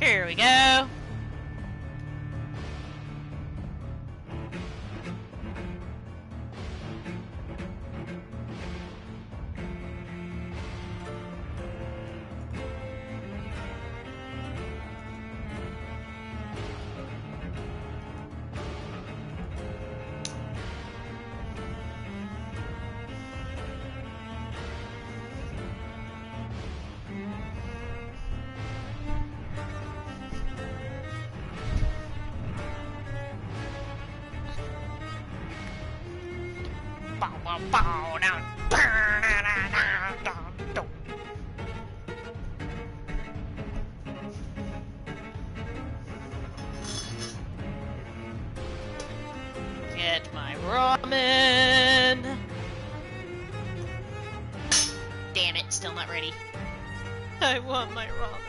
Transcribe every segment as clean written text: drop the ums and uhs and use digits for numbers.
Here we go. Get my ramen. Damn it, still not ready. I want my ramen.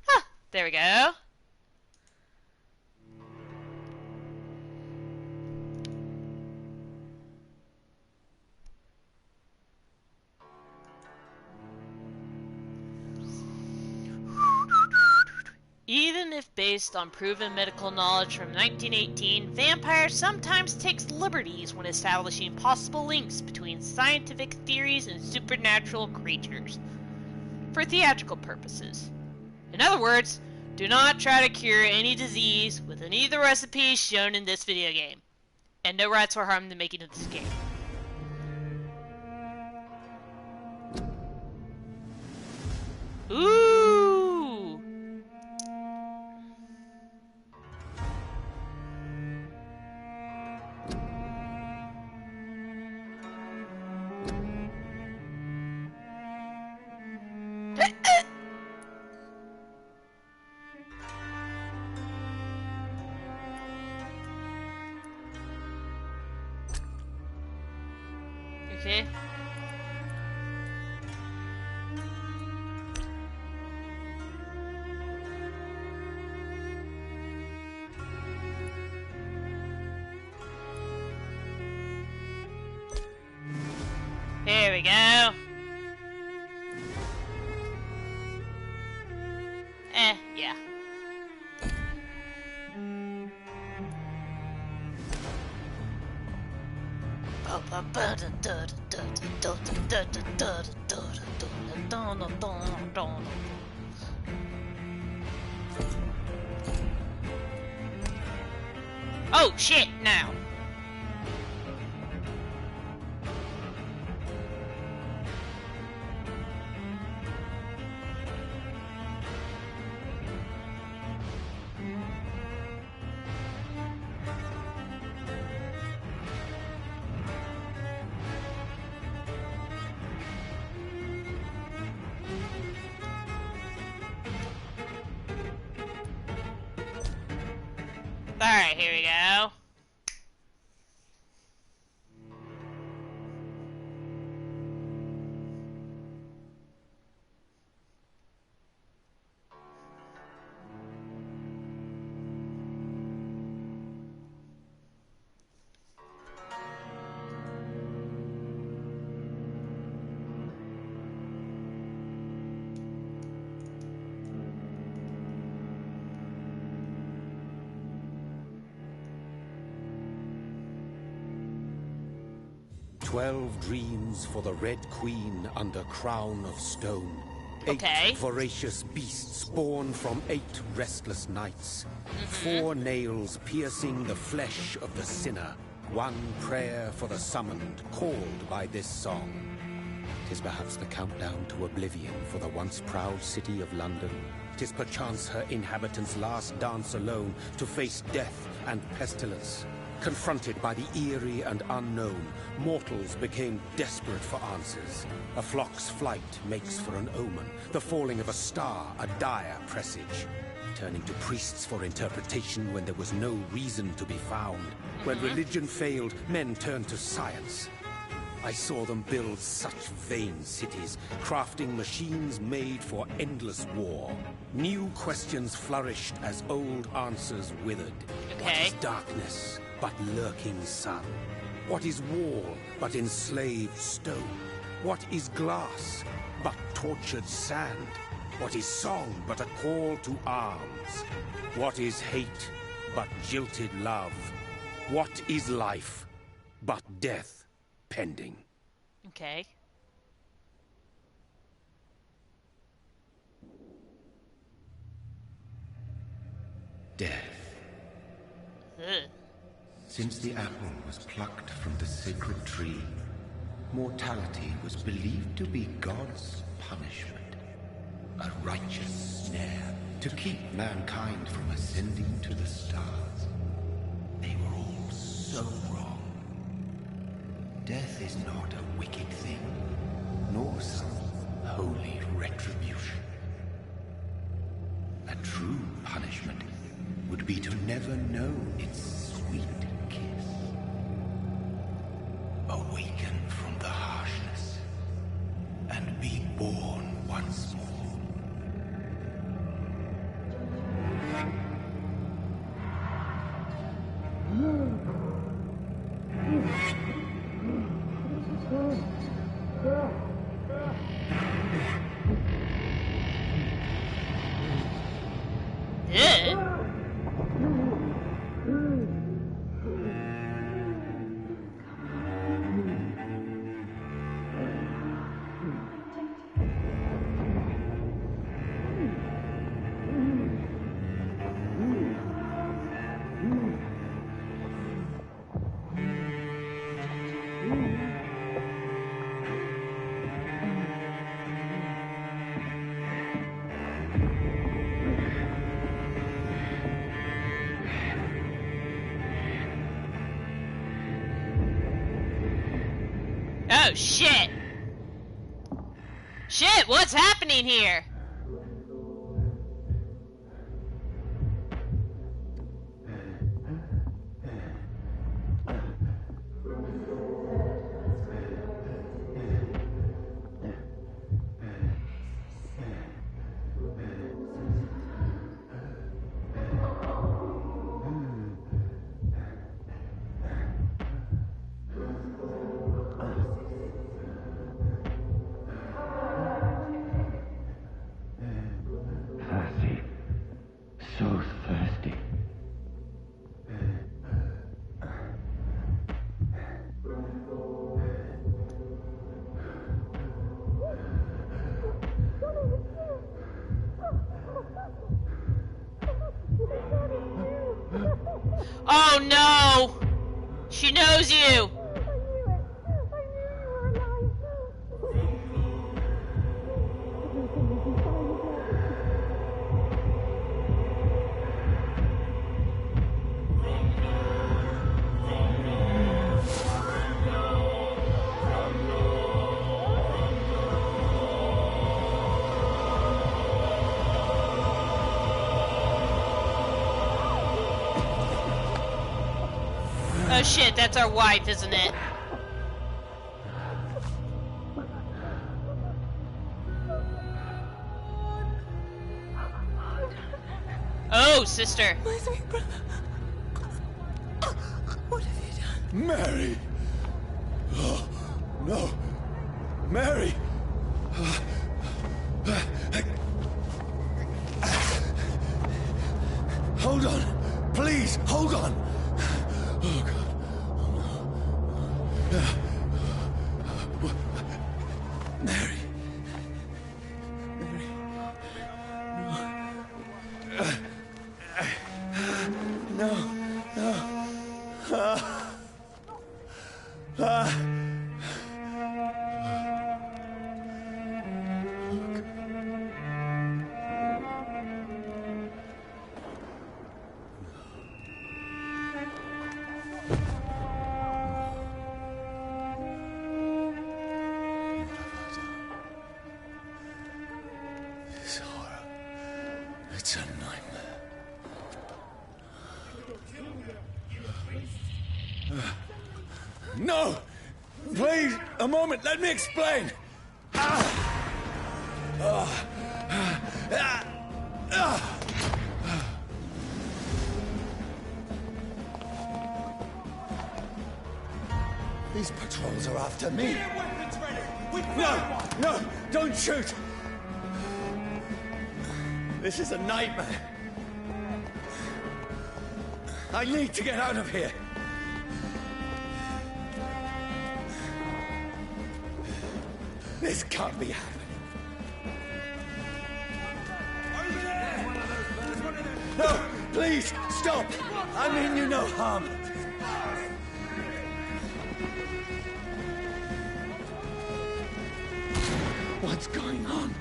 Huh, there we go. Even if based on proven medical knowledge from 1918, Vampire sometimes takes liberties when establishing possible links between scientific theories and supernatural creatures for theatrical purposes. In other words, do not try to cure any disease with any of the recipes shown in this video game. And no rights were harmed in the making of this game. Ooh! Okay. Here we go. Yeah. Oh shit, now. Alright, here we go. "12 dreams for the Red Queen under crown of stone. Okay. 8 voracious beasts born from 8 restless nights. 4 nails piercing the flesh of the sinner. 1 prayer for the summoned, called by this song. 'Tis perhaps the countdown to oblivion for the once proud city of London. 'Tis perchance her inhabitants' last dance alone to face death and pestilence. Confronted by the eerie and unknown, mortals became desperate for answers. A flock's flight makes for an omen, the falling of a star a dire presage. Turning to priests for interpretation when there was no reason to be found. When religion failed, men turned to science. I saw them build such vain cities, crafting machines made for endless war. New questions flourished as old answers withered. Okay. What is darkness but lurking sun? What is wall but enslaved stone? What is glass but tortured sand? What is song but a call to arms? What is hate but jilted love? What is life but death pending? Okay. Death. Ugh. Since the apple was plucked from the sacred tree, mortality was believed to be God's punishment. A righteous snare to keep mankind from ascending to the stars. They were all so wrong. Death is not a wicked thing, nor some holy retribution. A true punishment would be to never know its sweet kiss. Awaken from the harshness and be born once more. Ugh. Oh, shit! Shit, what's happening here? Thirsty. So thirsty. Oh no! She knows you! Oh shit, that's our wife, isn't it? Oh, sister. My sweet brother. What have you done? Mary! Oh, no! Mary! Hold on! Please, hold on! Oh, God. Mary. Mary. No. This horror. It's a nightmare. No! Please, a moment, let me explain! These patrols are after me. Get weapons ready! No! Don't shoot! This is a nightmare. I need to get out of here. This can't be happening. Over there! There's one of them! No! Please, stop! I mean you no harm. What's going on?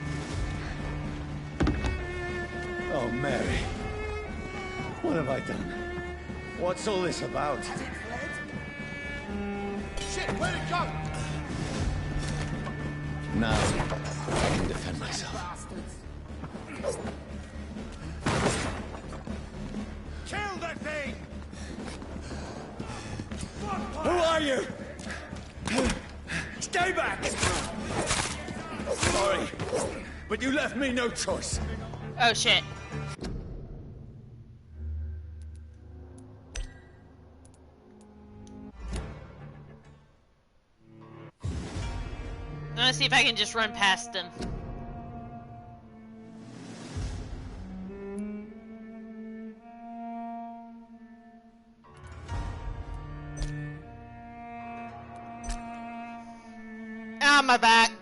Oh, Mary. What have I done? What's all this about? Shit, where'd it go? Now, I can defend myself. Kill that thing! Who are you? Stay back! Sorry, but you left me no choice. Oh shit. I'm gonna see if I can just run past them. Ah, my back.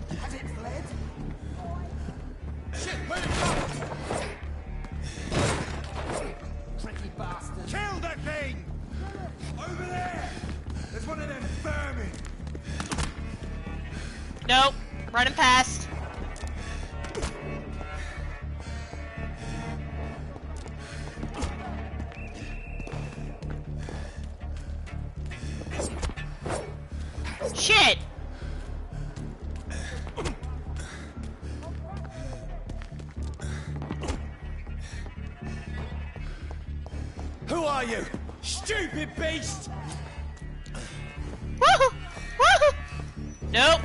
Has it fled? Shit, where'd it go? Tricky bastard. Kill that thing! Over there! There's one of them vermin! Nope. Running past. Shit! Who are you? Stupid beast! Woohoo! Woohoo! Nope.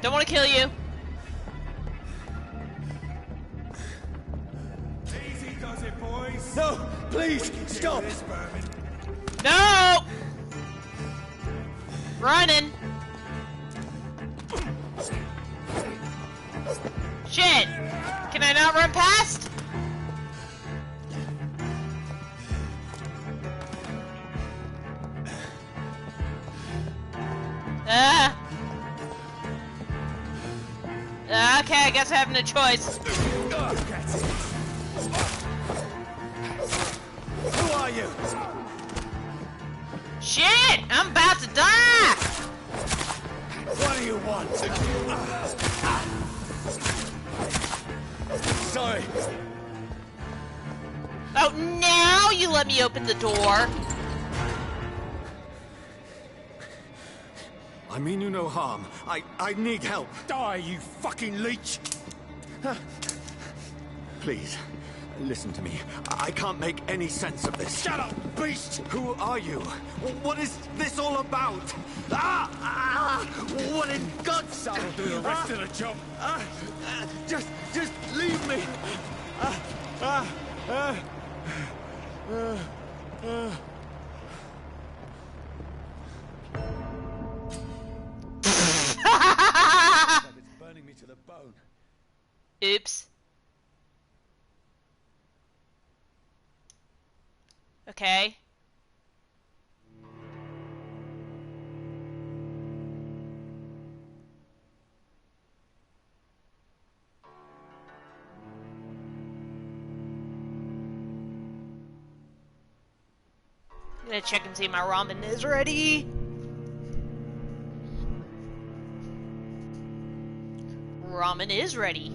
Don't want to kill you. Easy does it, boys! No, please, stop! This vermin. No! Running. Shit! Can I not run past? Okay, I guess I have no choice. Who are you? Shit! I'm about to die! What do you want? Sorry. Oh, now you let me open the door. I mean you no harm. I need help. Die, you fucking leech! Please, listen to me. I can't make any sense of this. Shut up, beast! Who are you? What is this all about? What in God's name? I'll do the rest of the job. Just leave me. It's burning me to the bone. Oops. Okay. I'm gonna check and see my ramen is ready. Ramen is ready.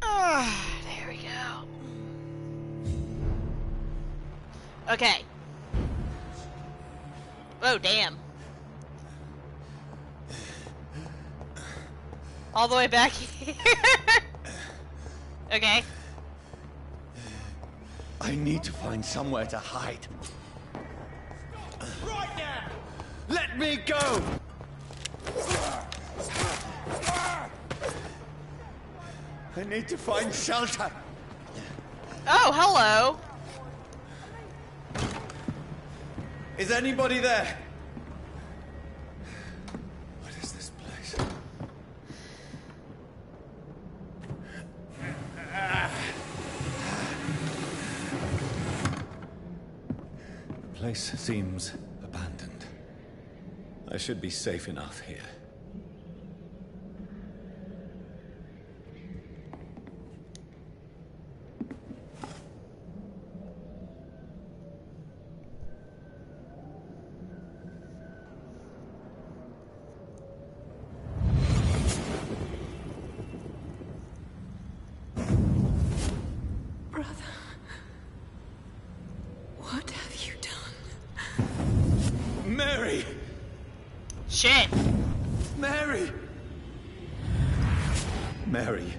There we go. Okay. Oh, damn. All the way back here. Okay. I need to find somewhere to hide. Right now! Let me go! I need to find shelter. Oh, hello. Is anybody there? What is this place? The place seems abandoned. I should be safe enough here. What have you done? Mary! Shit. Mary! Mary,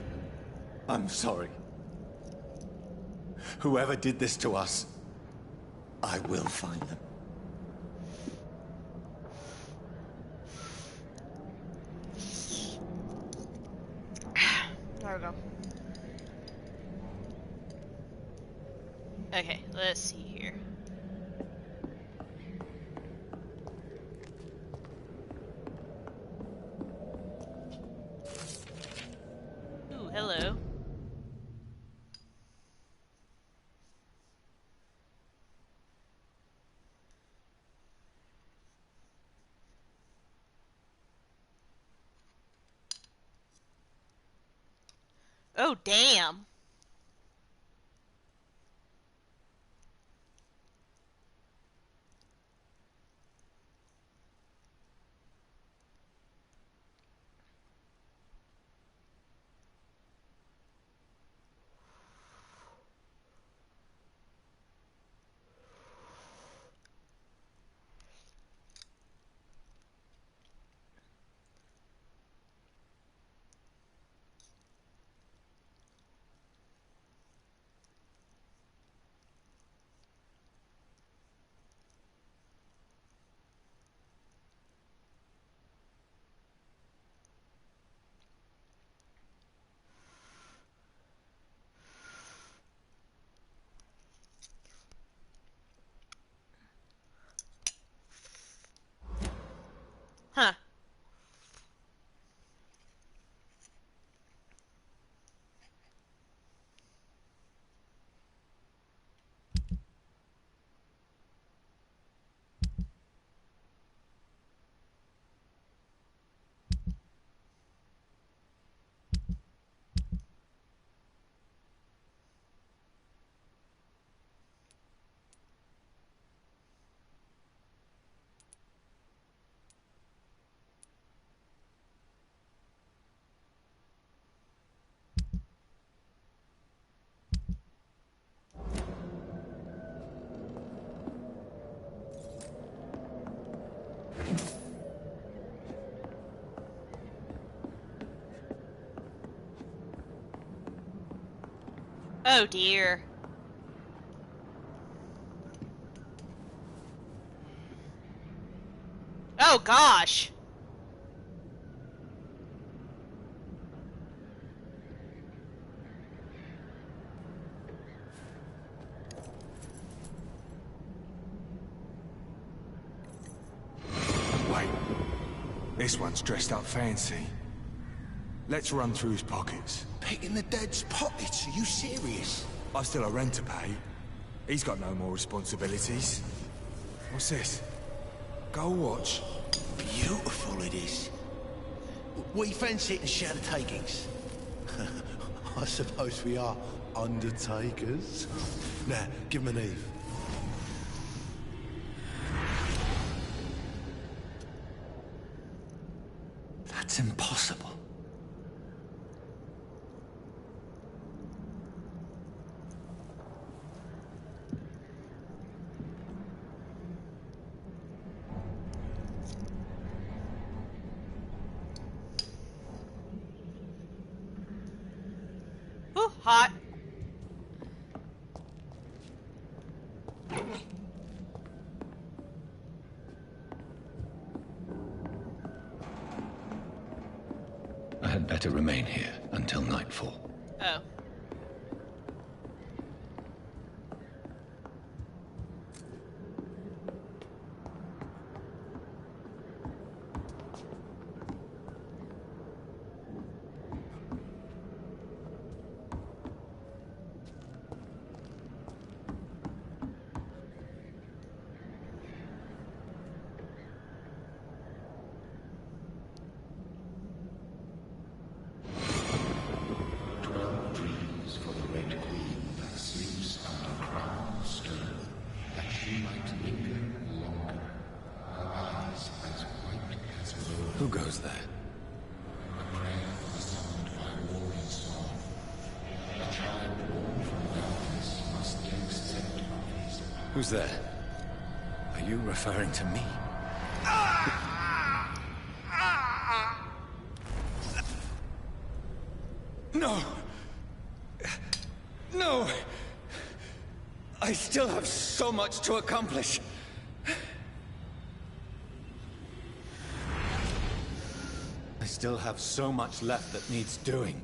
I'm sorry. Whoever did this to us, I will find them. There we go. Okay, let's see here. Ooh, hello. Oh, damn. Huh. Oh dear. Oh gosh. Wait. This one's dressed up fancy. Let's run through his pockets. Picking the dead's pockets? Are you serious? I've still a rent to pay. He's got no more responsibilities. What's this? Gold watch. Beautiful it is. We fancy it and share the takings. I suppose we are undertakers. Now, give him an Eve. That's impossible. Ooh, hot. I had better remain here until nightfall. Oh. Who goes there? Who's there? Are you referring to me? No! No! I still have so much to accomplish. I still have so much left that needs doing.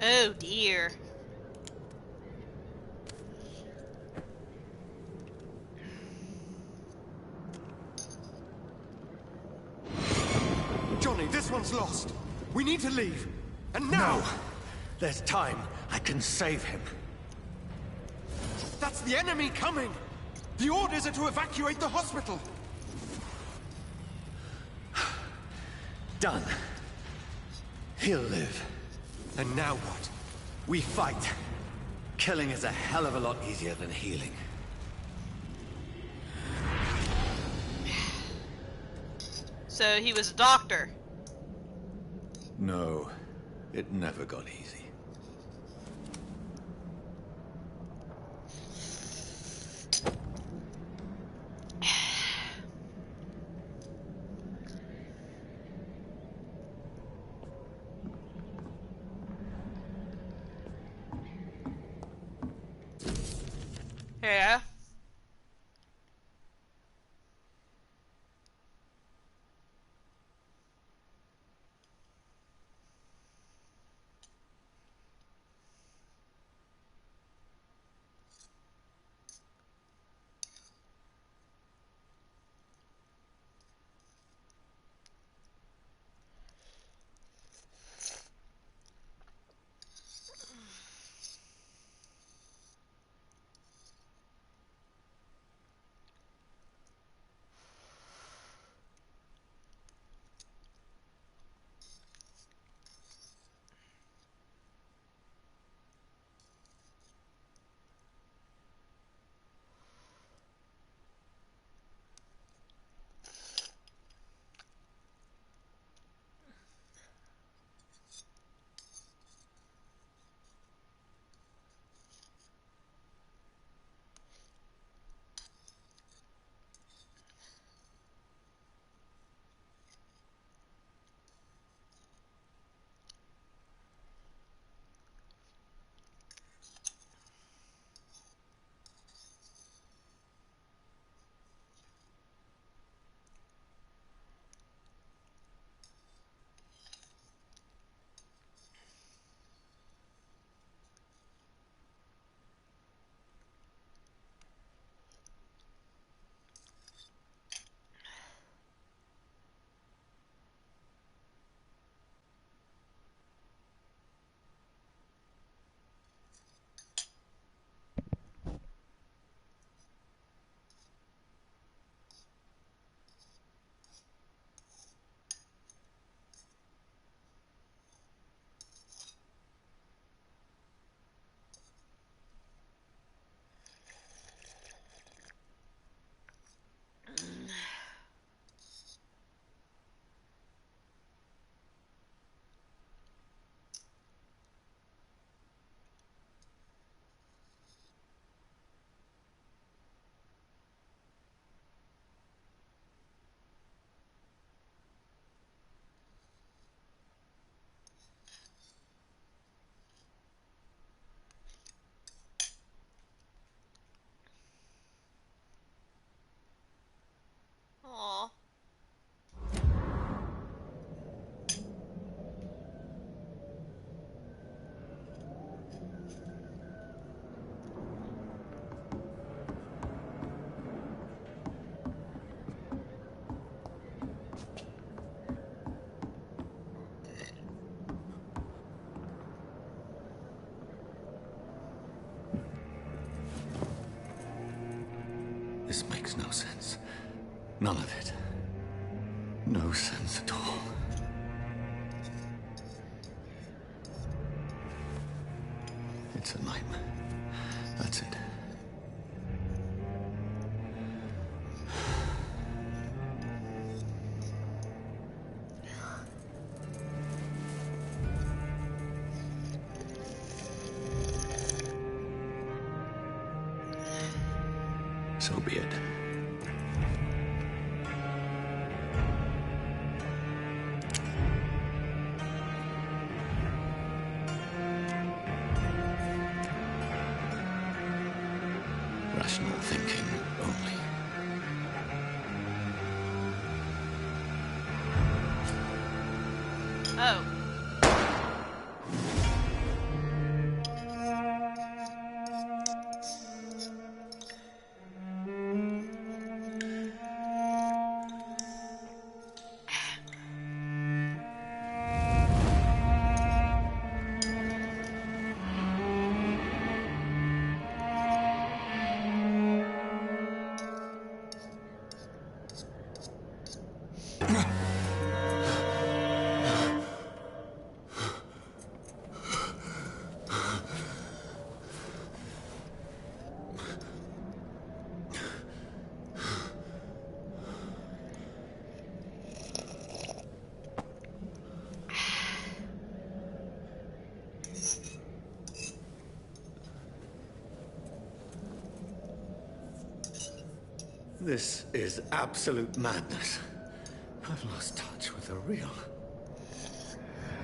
Oh dear. Johnny, this one's lost. We need to leave. And now! No! There's time. I can save him. That's the enemy coming! The orders are to evacuate the hospital! Done. He'll live. And now what? We fight. Killing is a hell of a lot easier than healing. So he was a doctor. No, it never got easy. Yeah. None of it. No sense at all. It's a nightmare. That's it. So be it. Rational thinking only. Oh. This is absolute madness. I've lost touch with the real.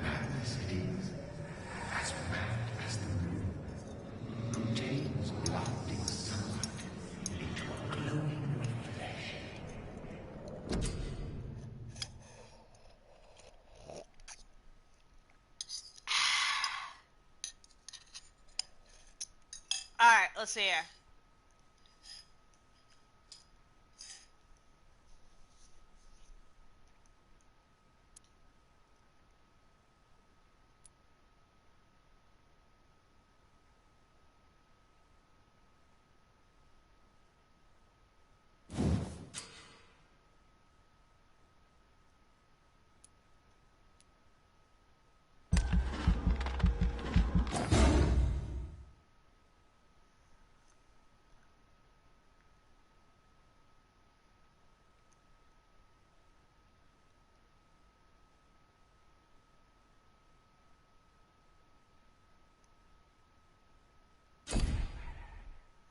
Madness it is. As mad as the moon. Contains blinding sunlight into a glowing flesh. Alright, let's see here.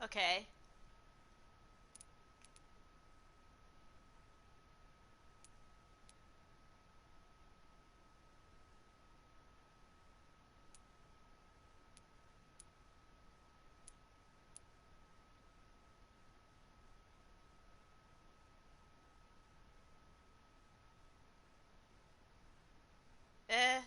Okay. Eh.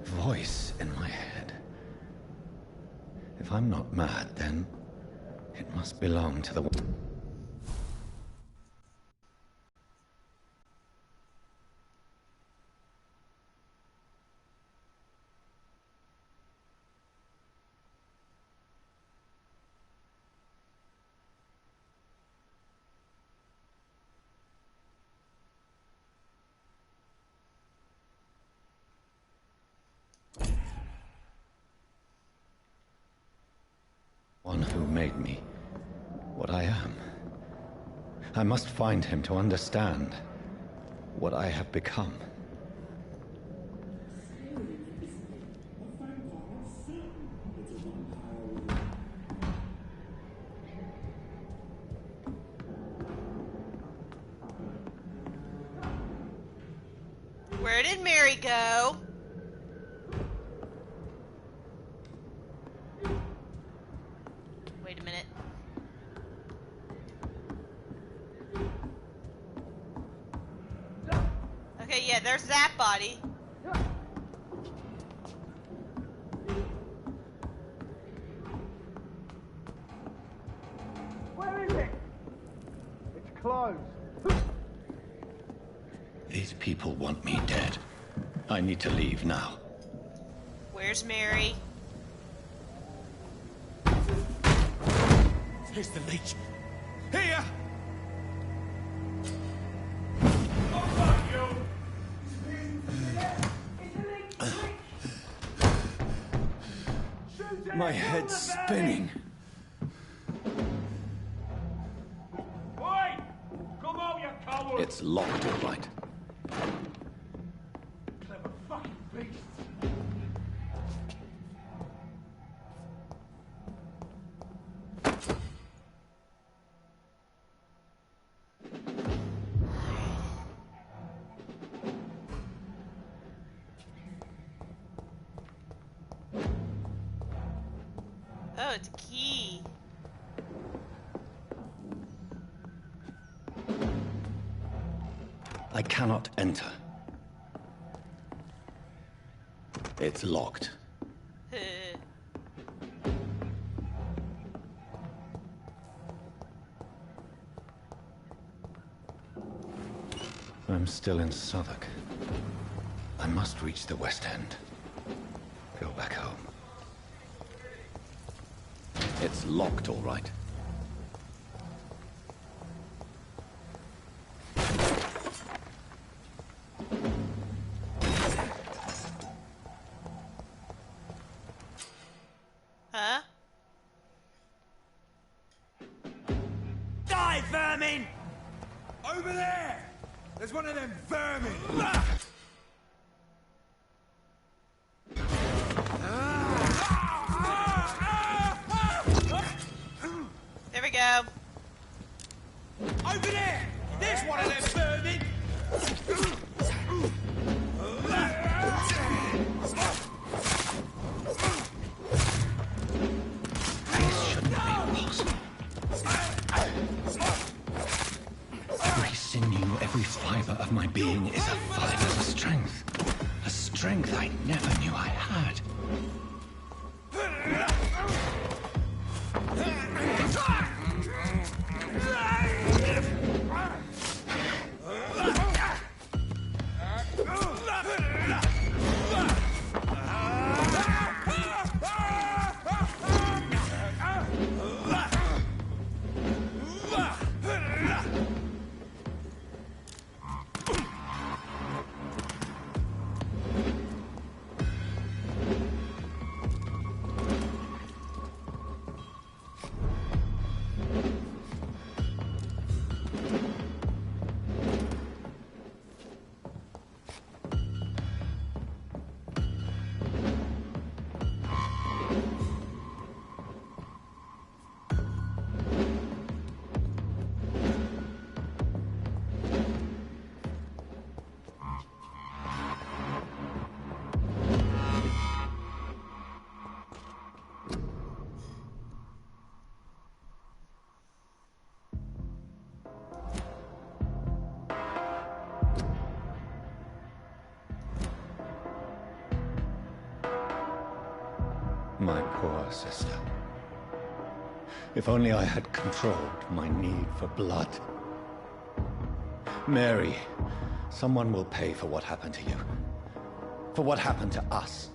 voice in my head. If I'm not mad, then it must belong to the... one who made me what I am. I must find him to understand what I have become. Where did Mary go? Wait a minute. Okay, yeah, there's that body. Where is it? It's closed. These people want me dead. I need to leave now. Where's Mary? Here's the leech. Here! My head's spinning. Oi! Come out, you coward! It's locked, all right. Clever fucking beast! Oh, it's a key. I cannot enter. It's locked. I'm still in Southwark. I must reach the West End. Go back home. It's locked, all right. Huh? Die, vermin! Over there! There's one of them vermin! There we go. Over there! There's one of them vermin! This shouldn't be possible. Every sinew, every fiber of my being is a fiber of strength. A strength I never knew I had. poor sister. If only I had controlled my need for blood. Mary, someone will pay for what happened to you. For what happened to us.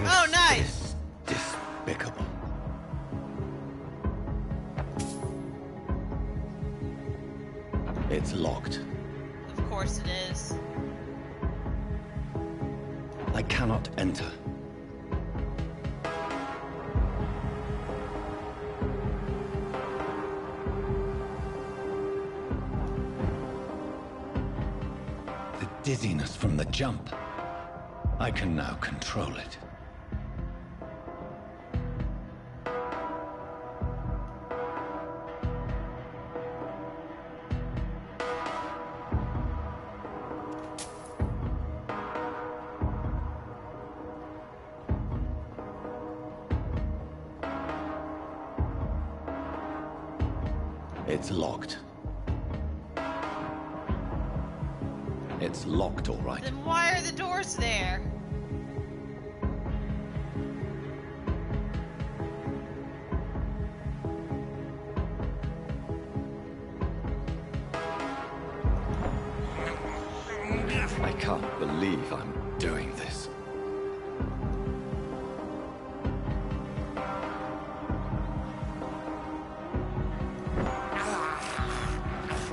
Oh, nice! Despicable. It's locked. Of course it is. I cannot enter. The dizziness from the jump. I can now control it. It's locked. It's locked, all right. Then why are the doors there? I can't believe I'm doing this.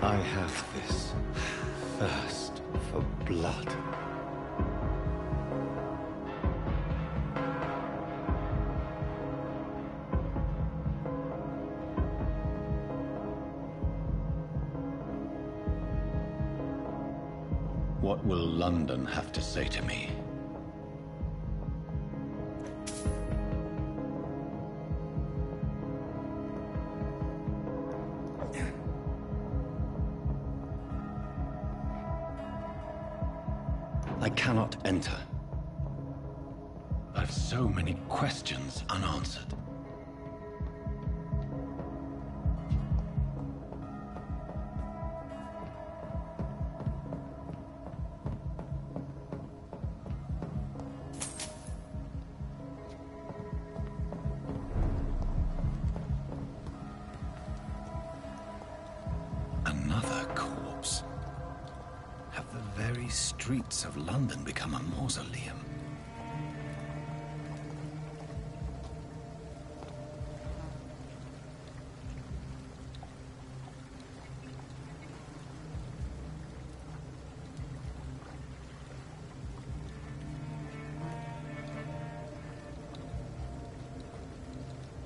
I have this thirst for blood. What will London have to say to me? I cannot enter. I've so many questions unanswered. Another corpse. Have the very streets of London become a mausoleum?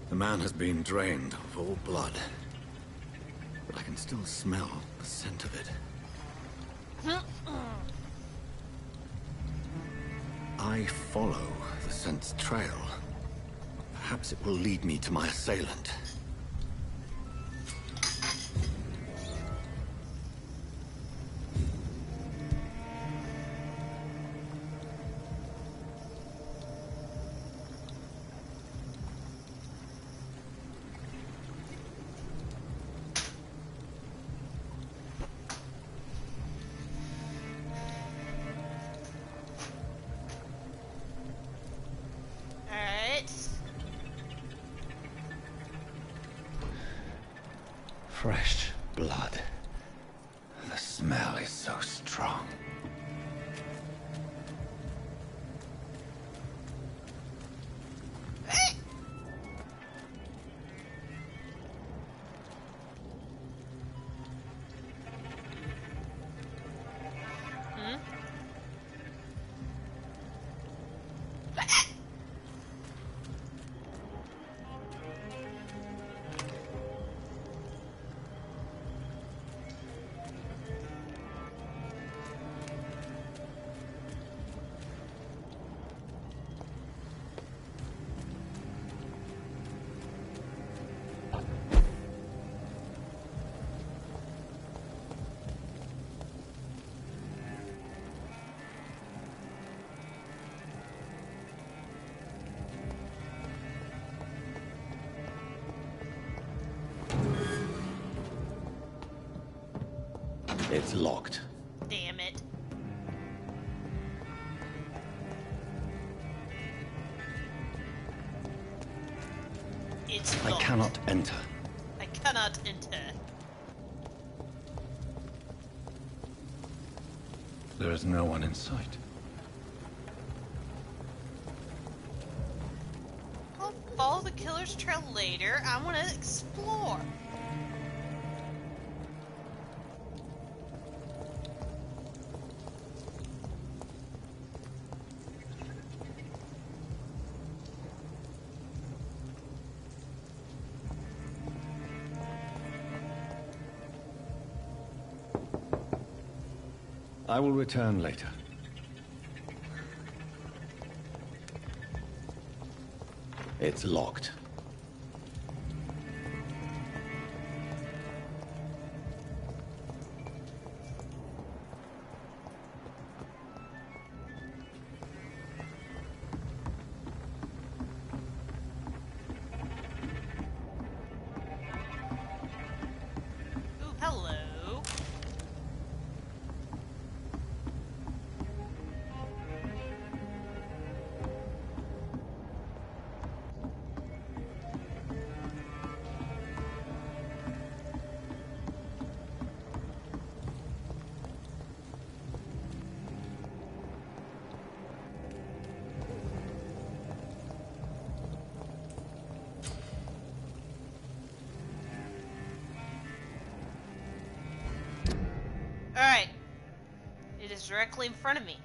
The man has been drained of all blood, but I can still smell the scent of it. I follow the scent's trail. Perhaps it will lead me to my assailant. Fresh blood. The smell is so strong. It's locked. Damn it. It's I locked. cannot enter. I cannot enter. There is no one in sight. I'll follow the killer's trail later. I want to explore. I will return later. It's locked. Ooh, hello. Alright. It is directly in front of me.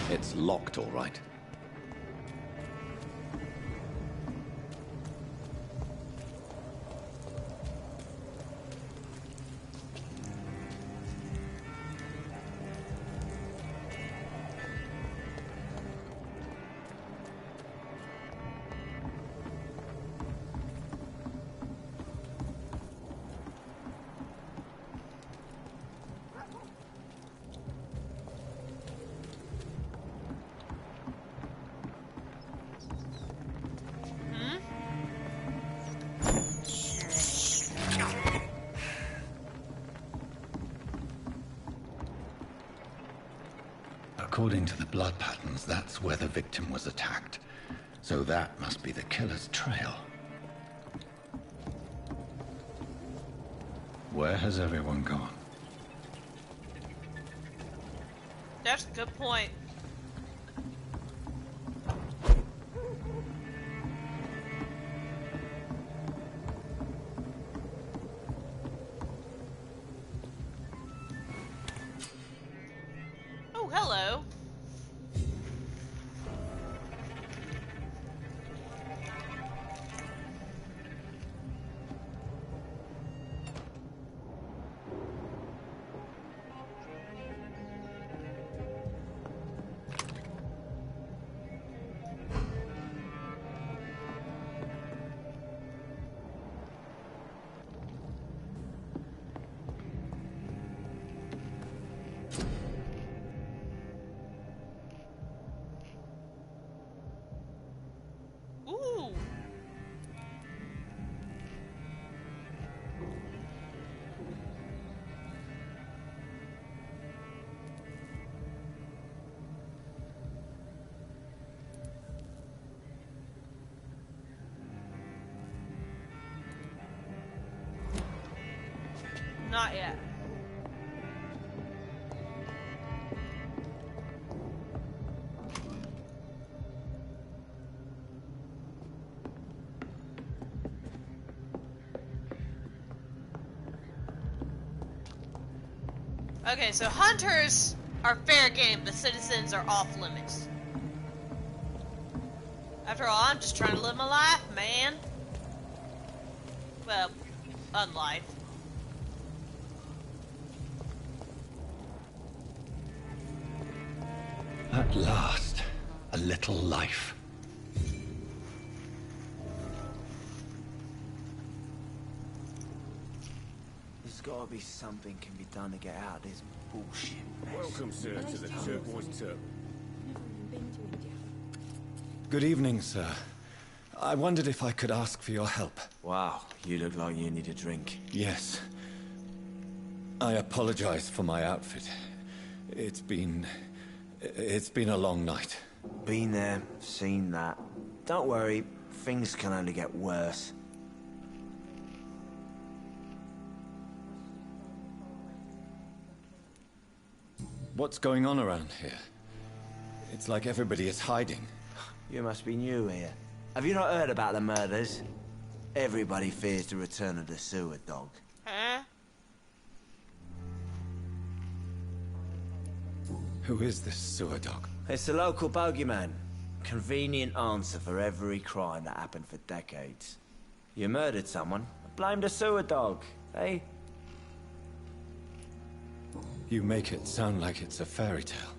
It's locked, all right. According to the blood patterns, that's where the victim was attacked. So that must be the killer's trail. Where has everyone gone? That's a good point. Oh, hello. Not yet. Okay, so hunters are fair game, but citizens are off limits. After all, I'm just trying to live my life, man. Well, unlife. At last, a little life. There's gotta be something can be done to get out of this bullshit mess. Welcome, sir, to the Turquoise Turtle. Good evening, sir. I wondered if I could ask for your help. Wow, you look like you need a drink. Yes. I apologize for my outfit. It's been a long night. Been there, seen that. Don't worry, things can only get worse. What's going on around here? It's like everybody is hiding. You must be new here. Have you not heard about the murders? Everybody fears the return of the sewer dog. Huh? Who is this sewer dog? It's the local bogeyman. Convenient answer for every crime that happened for decades. You murdered someone, blame the sewer dog, eh? You make it sound like it's a fairy tale.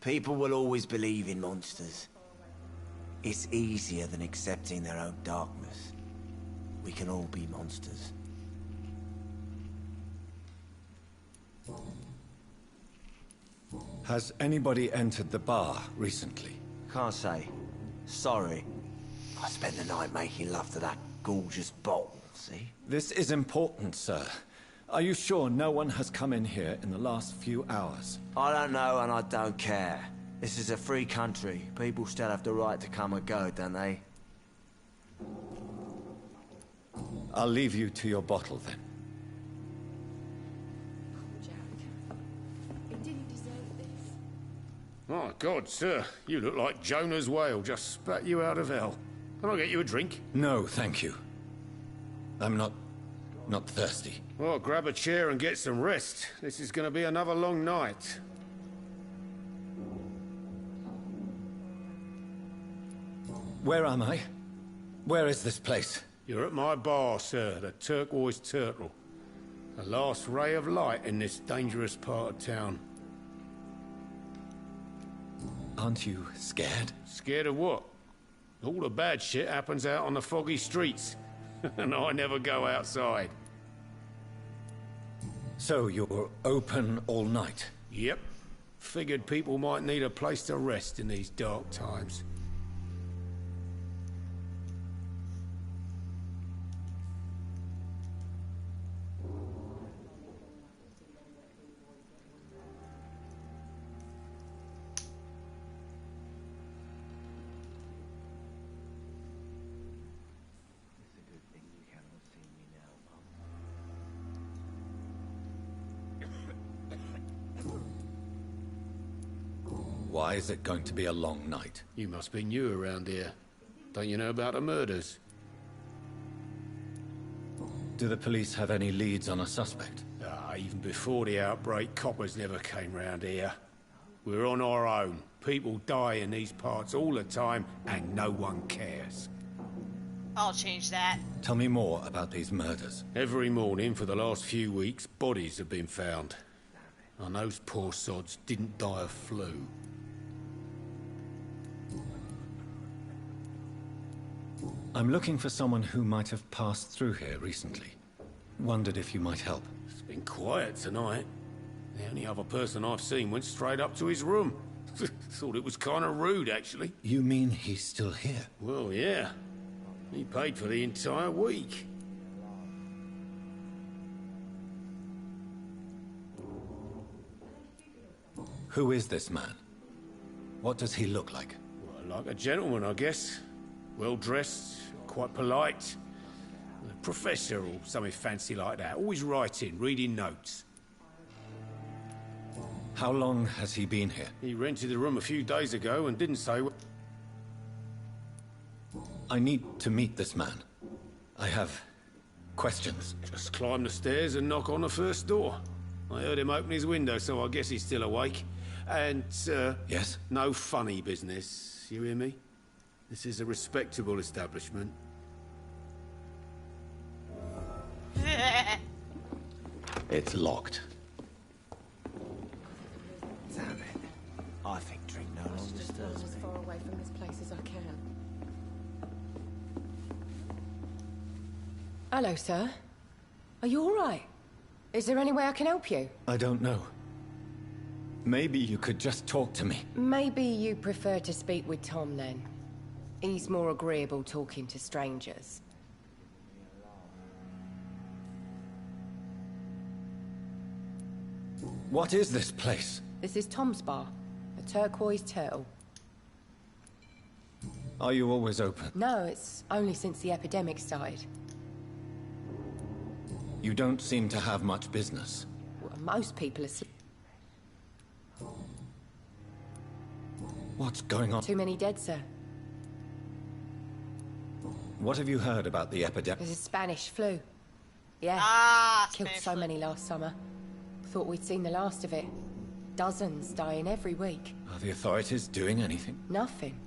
People will always believe in monsters. It's easier than accepting their own darkness. We can all be monsters. Has anybody entered the bar recently? Can't say. Sorry. I spent the night making love to that gorgeous bottle, see? This is important, sir. Are you sure no one has come in here in the last few hours? I don't know and I don't care. This is a free country. People still have the right to come and go, don't they? I'll leave you to your bottle then. My God, sir, you look like Jonah's whale just spat you out of hell. Can I get you a drink? No, thank you. I'm not thirsty. Well, grab a chair and get some rest. This is going to be another long night. Where am I? Where is this place? You're at my bar, sir, the Turquoise Turtle. The last ray of light in this dangerous part of town. Aren't you scared? Scared of what? All the bad shit happens out on the foggy streets. And I never go outside. So you're open all night? Yep. Figured people might need a place to rest in these dark times. Why is it going to be a long night? You must be new around here. Don't you know about the murders? Do the police have any leads on a suspect? Even before the outbreak, coppers never came round here. We're on our own. People die in these parts all the time, and no one cares. I'll change that. Tell me more about these murders. Every morning for the last few weeks, bodies have been found. And those poor sods didn't die of flu. I'm looking for someone who might have passed through here recently. Wondered if you might help. It's been quiet tonight. The only other person I've seen went straight up to his room. Thought it was kind of rude, actually. You mean he's still here? Well, yeah. He paid for the entire week. Who is this man? What does he look like? Well, like a gentleman, I guess. Well dressed, quite polite. With a Professor or something fancy like that. Always writing, reading notes. How long has he been here? He rented the room a few days ago and didn't say... I need to meet this man. I have questions. Just climb the stairs and knock on the first door. I heard him open his window, so I guess he's still awake. And, Yes? no funny business, you hear me? This is a respectable establishment. It's locked. Damn it. I think drink no longer disturbs as me. far away from this place as I can. Hello, sir. Are you all right? Is there any way I can help you? I don't know. Maybe you could just talk to me. Maybe you prefer to speak with Tom, then. He's more agreeable talking to strangers. What is this place? This is Tom's bar. A turquoise turtle. Are you always open? No, it's only since the epidemic started. You don't seem to have much business. Well, most people are... What's going on? Too many dead, sir. What have you heard about the epidemic? There's a Spanish flu. Yeah. Killed Spanish so flu. many last summer. Thought we'd seen the last of it. Dozens dying every week. Are the authorities doing anything? Nothing.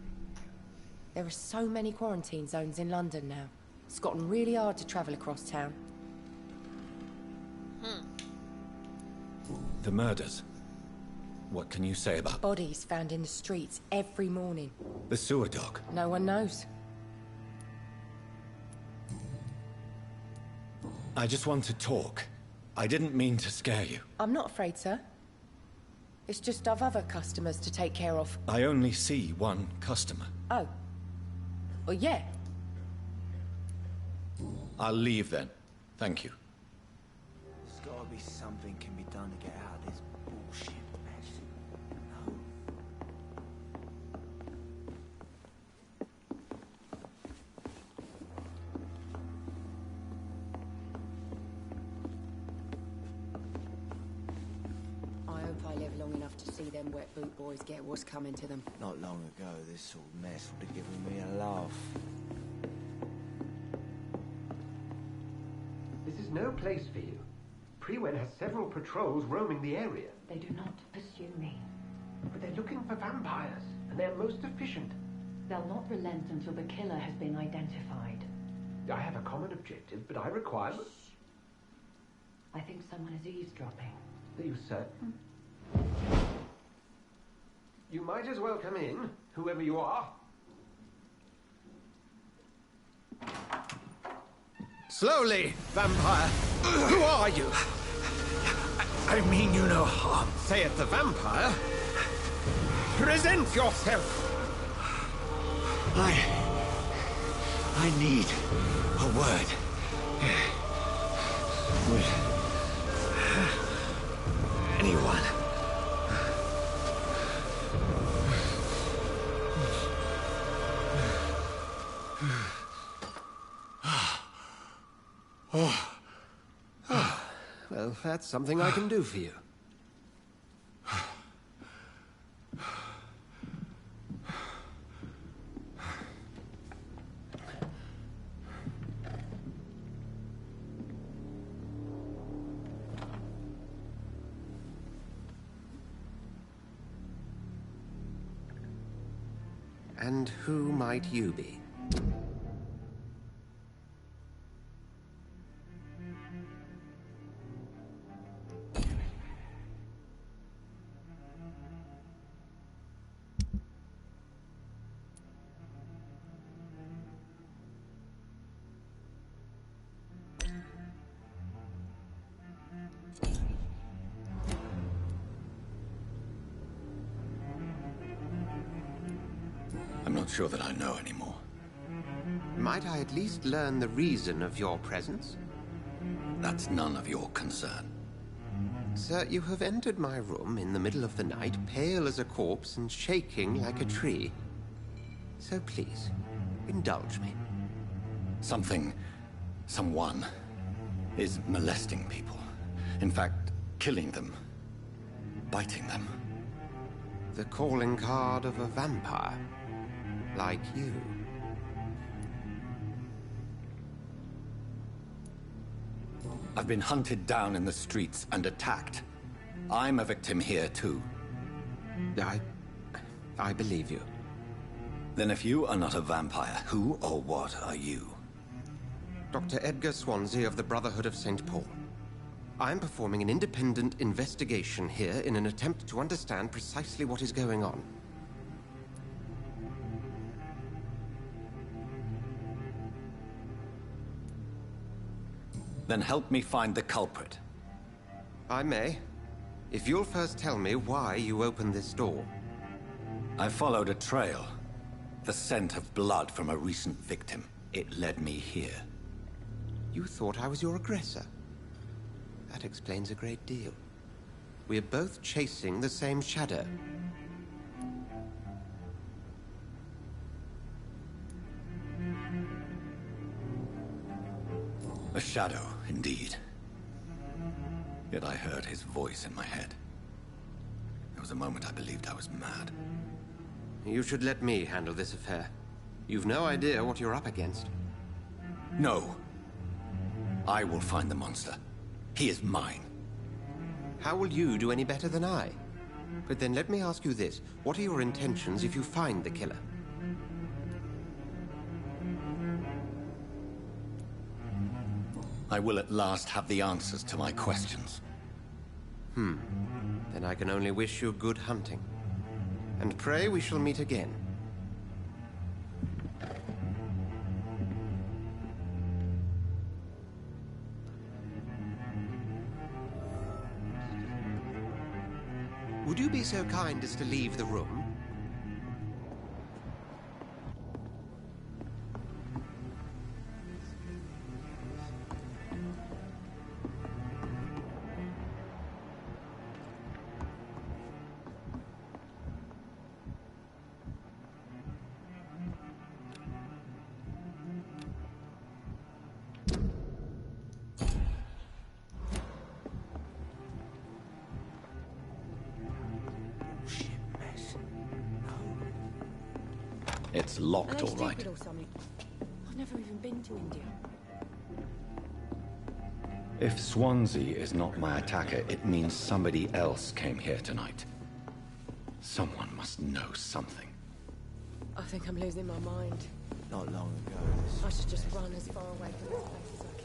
There are so many quarantine zones in London now. It's gotten really hard to travel across town. The murders. What can you say about Bodies found in the streets every morning. the sewer dog? No one knows. I just want to talk. I didn't mean to scare you. I'm not afraid, sir. It's just I've other customers to take care of. I only see one customer. Oh. Well, yeah. I'll leave then. Thank you. There's gotta be something can be done to get out of this bullshit mess. No? I hope I live long enough to see them wet boot boys get what's coming to them. Not long ago, this sort of mess would have given me a laugh. This is no place for you. Priwen has several patrols roaming the area. They do not pursue me. But they're looking for vampires, and they're most efficient. They'll not relent until the killer has been identified. I have a common objective, but I require... I think someone is eavesdropping. Are you certain? You might as well come in, whoever you are. Slowly, vampire. Who are you? I mean you no harm. Say it, the vampire. Present yourself. I need a word. With anyone. Well, that's something I can do for you. And who might you be? I'm not sure that I know anymore. Might I at least learn the reason of your presence? That's none of your concern. Sir, you have entered my room in the middle of the night, pale as a corpse and shaking like a tree. So please, indulge me. Something Someone is molesting people. In fact, killing them. Biting them. The calling card of a vampire. Like you. I've been hunted down in the streets and attacked. I'm a victim here, too. I believe you. Then if you are not a vampire, who or what are you? Dr. Edgar Swansea of the Brotherhood of St. Paul. I'm performing an independent investigation here in an attempt to understand precisely what is going on. Then help me find the culprit. I may. If you'll first tell me why you opened this door. I followed a trail. The scent of blood from a recent victim. It led me here. You thought I was your aggressor. That explains a great deal. We're both chasing the same shadow. A shadow, indeed. Yet I heard his voice in my head. There was a moment I believed I was mad. You should let me handle this affair. You've no idea what you're up against. No. I will find the monster. He is mine. How will you do any better than I? But then let me ask you this. What are your intentions if you find the killer? I will at last have the answers to my questions. Then I can only wish you good hunting. And pray we shall meet again. Would you be so kind as to leave the room? It's locked, all right. I've never even been to India. If Swansea is not my attacker, it means somebody else came here tonight. Someone must know something. I think I'm losing my mind. Not long ago. I should just run as far away from this place as I can.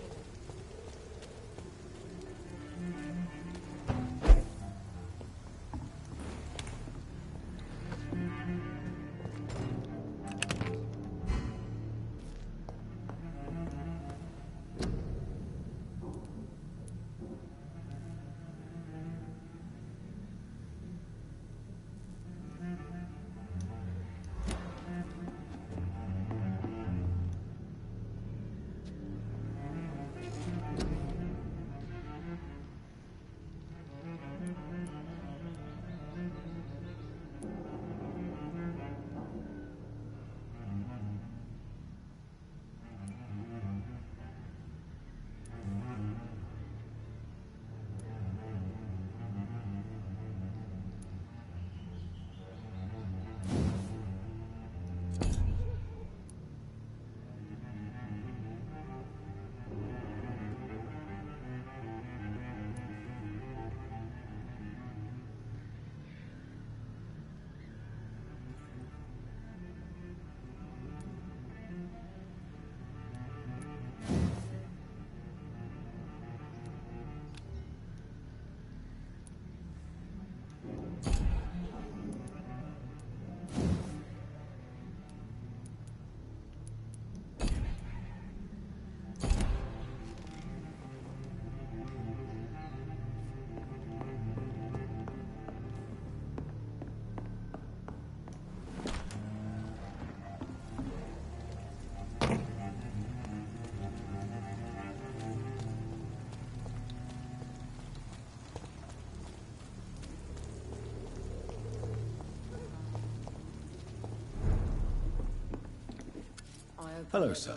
Hello, sir.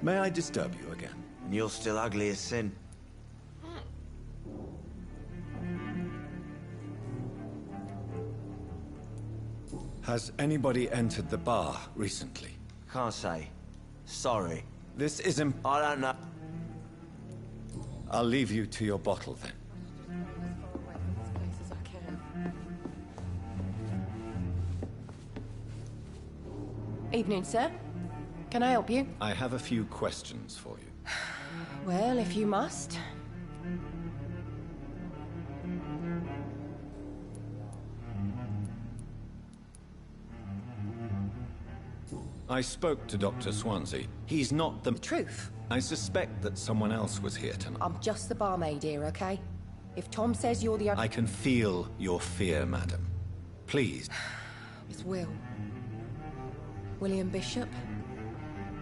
May I disturb you again? And you're still ugly as sin. Has anybody entered the bar recently? Can't say. Sorry. This isn't... I don't know. I'll leave you to your bottle then. Evening, sir. Can I help you? I have a few questions for you. Well, if you must. I spoke to Dr. Swansea. He's not the... Truth. I suspect that someone else was here tonight. I'm just the barmaid here, okay? If Tom says you're the... I can feel your fear, madam. Please. It's Will. William Bishop.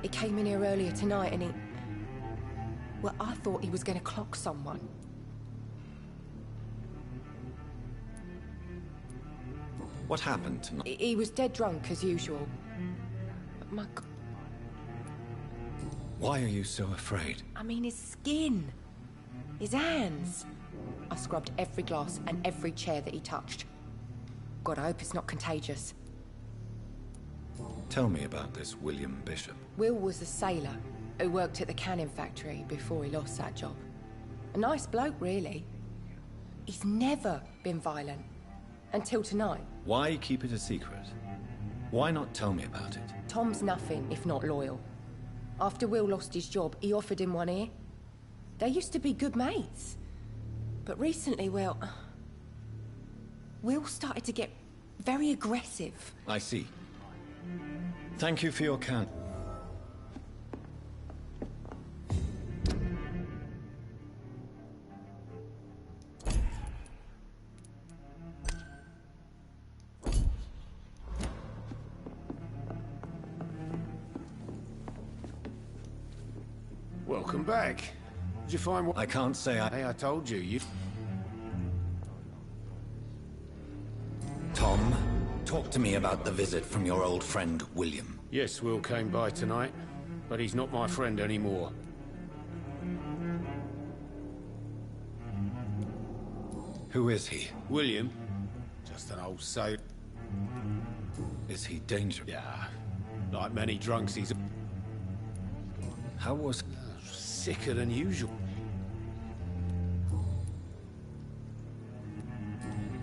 He came in here earlier tonight and he... Well, I thought he was going to clock someone. What happened tonight? He was dead drunk, as usual. But my God... Why are you so afraid? I mean, his skin. His hands. I scrubbed every glass and every chair that he touched. God, I hope it's not contagious. Tell me about this William Bishop. Will was a sailor who worked at the cannon factory before he lost that job. A nice bloke, really. He's never been violent. Until tonight. Why keep it a secret? Why not tell me about it? Tom's nothing if not loyal. After Will lost his job, he offered him one ear. They used to be good mates. But recently, well... Will started to get very aggressive. I see. Thank you for your count. Welcome back. Did you find what... I can't say I... Hey, I told you, Tom, talk to me about the visit from your old friend, William. Yes, Will came by tonight, but he's not my friend anymore. Who is he? William? Just an old sailor. Is he dangerous? Yeah. Like many drunks, he's... How was... sicker than usual.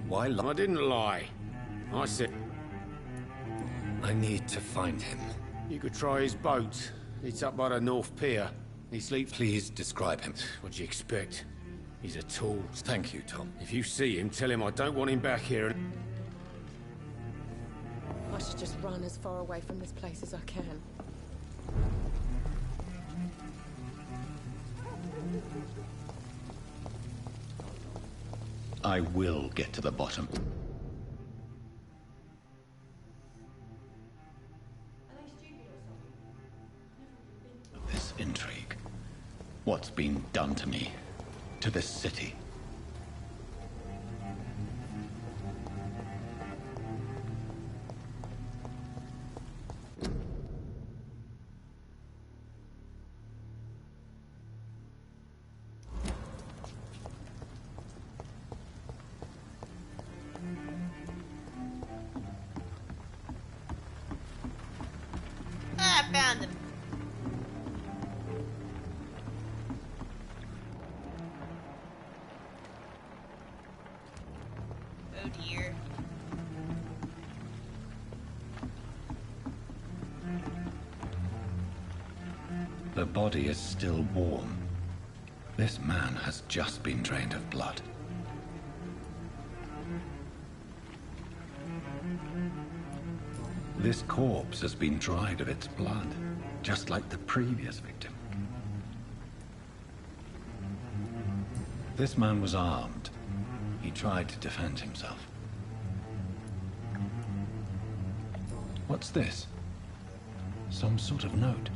Why lie? I didn't lie. I said... I need to find him. You could try his boat. It's up by the North Pier. He sleeps... Please describe him. What do you expect? He's a tool. Thank you, Tom. If you see him, tell him I don't want him back here. I should just run as far away from this place as I can. I will get to the bottom. Of this intrigue. What's been done to me? To this city? I found him. Oh dear. The body is still warm. This man has just been drained of blood. This corpse has been dried of its blood, just like the previous victim. This man was armed. He tried to defend himself. What's this? Some sort of note.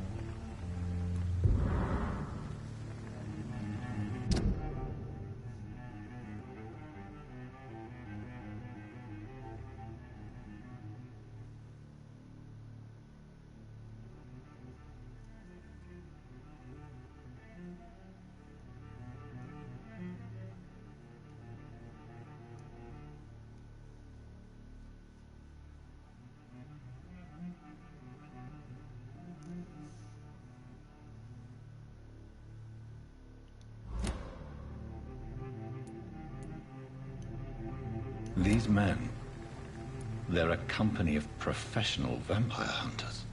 These men, they're a company of professional vampire hunters.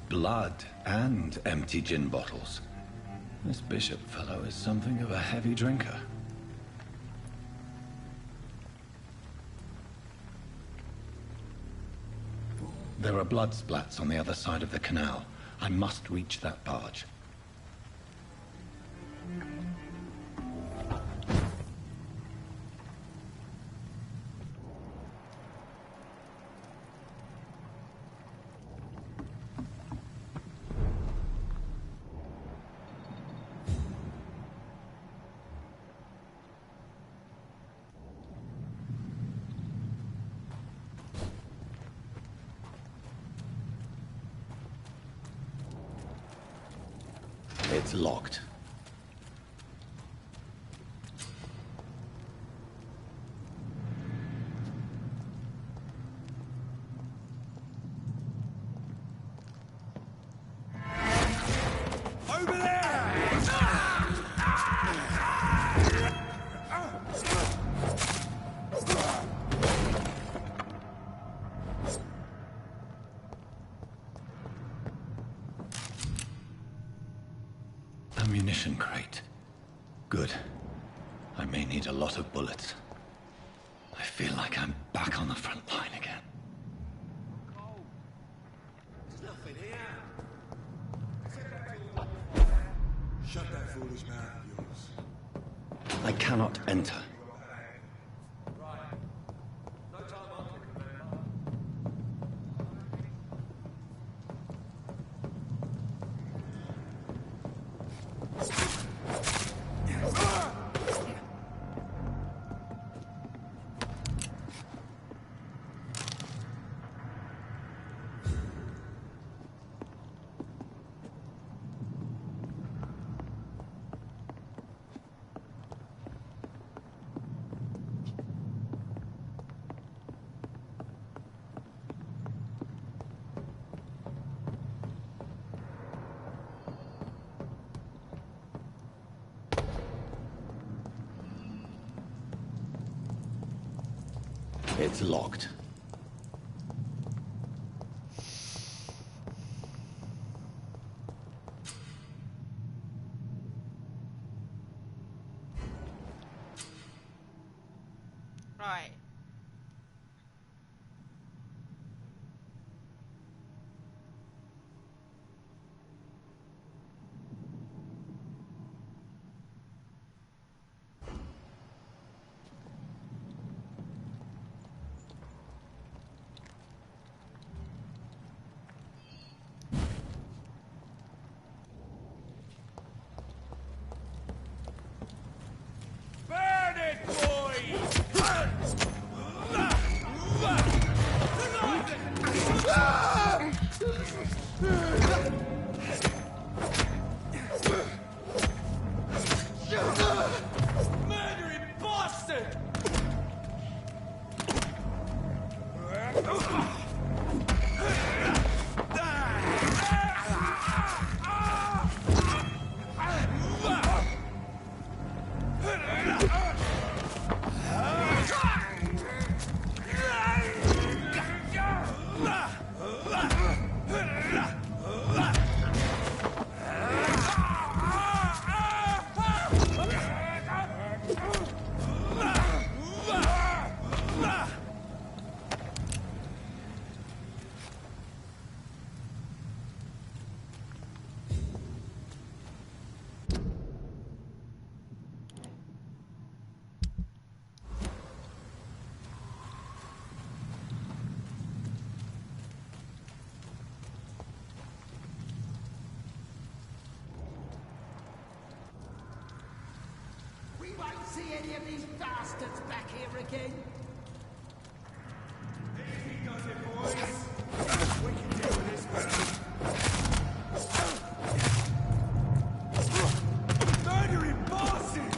Blood and empty gin bottles. This Bishop fellow is something of a heavy drinker. There are blood splats on the other side of the canal. I must reach that barge. It's locked. Over there! Ammunition crate. Good. I may need a lot of bullets. I feel like I'm back on the front line again. There's nothing here. Shut that foolish mouth of yours. I cannot enter. It's locked. Right. Burn it, boys! Murdering bastard! We won't see any of these bastards back here again. Easy does it, boys. We can deal with this better. Murdering bosses!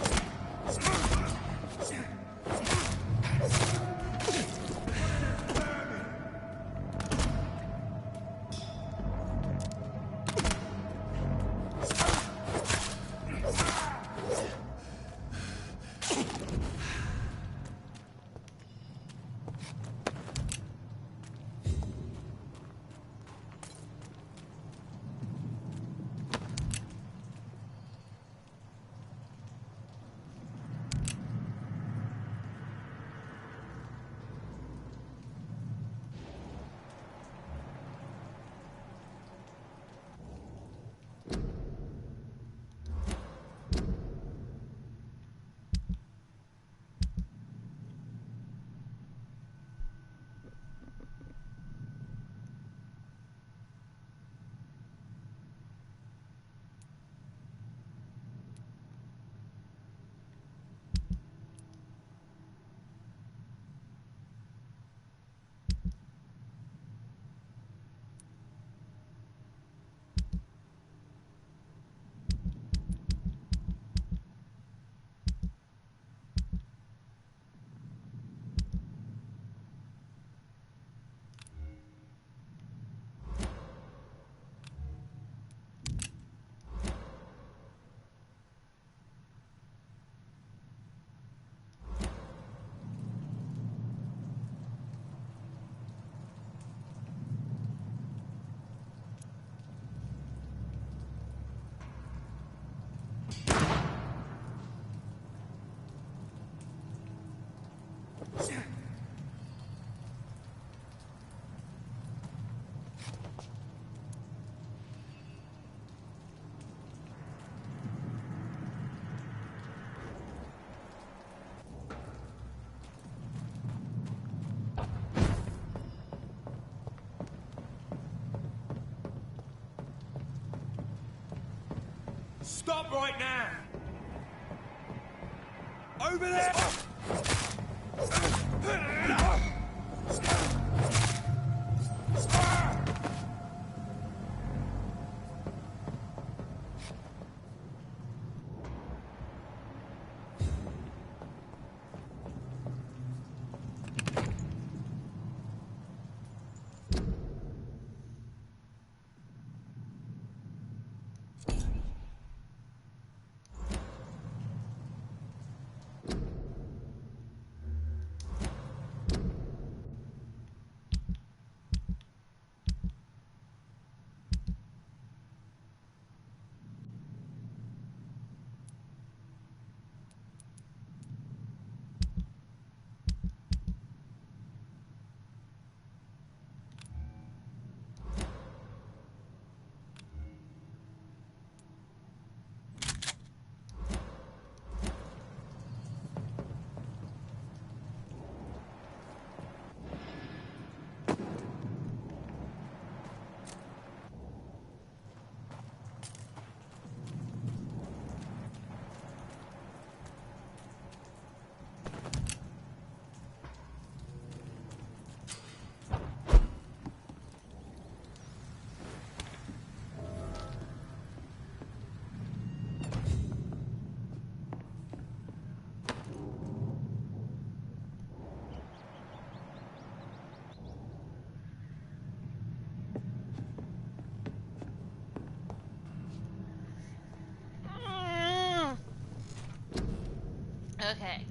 Stop right now! Over there! Okay.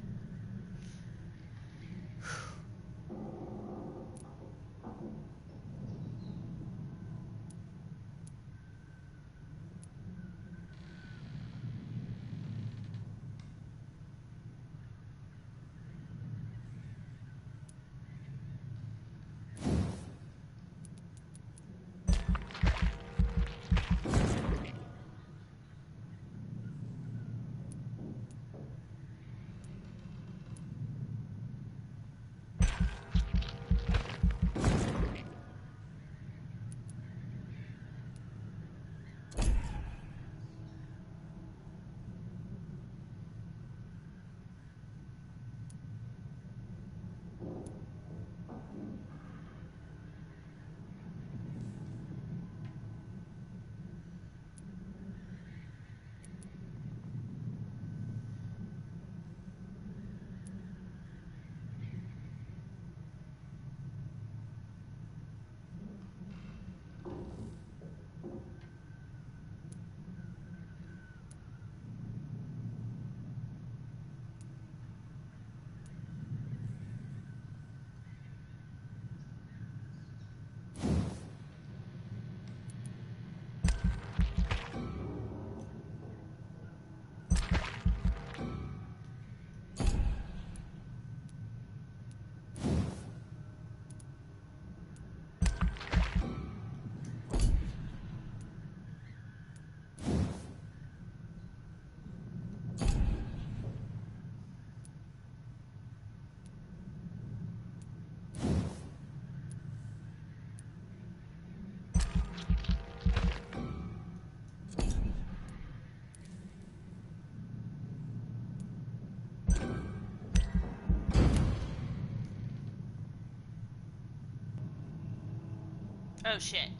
Oh shit.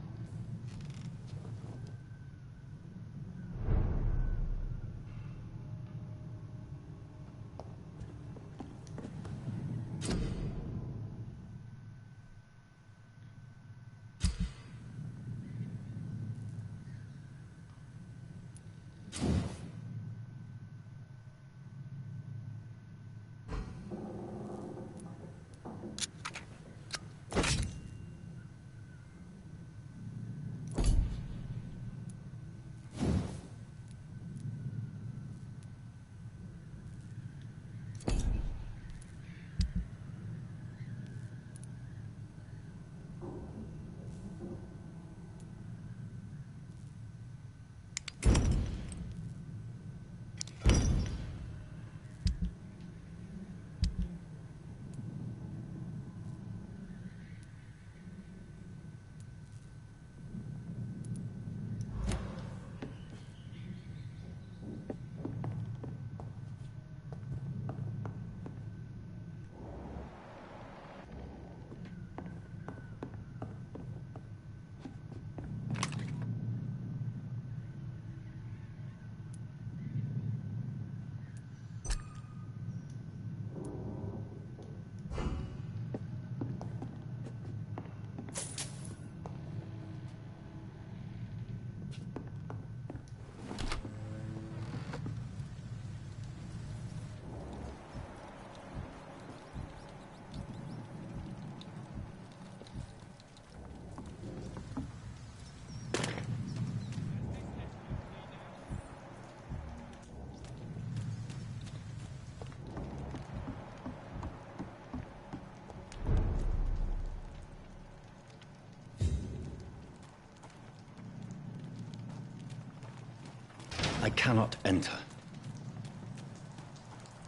I cannot enter.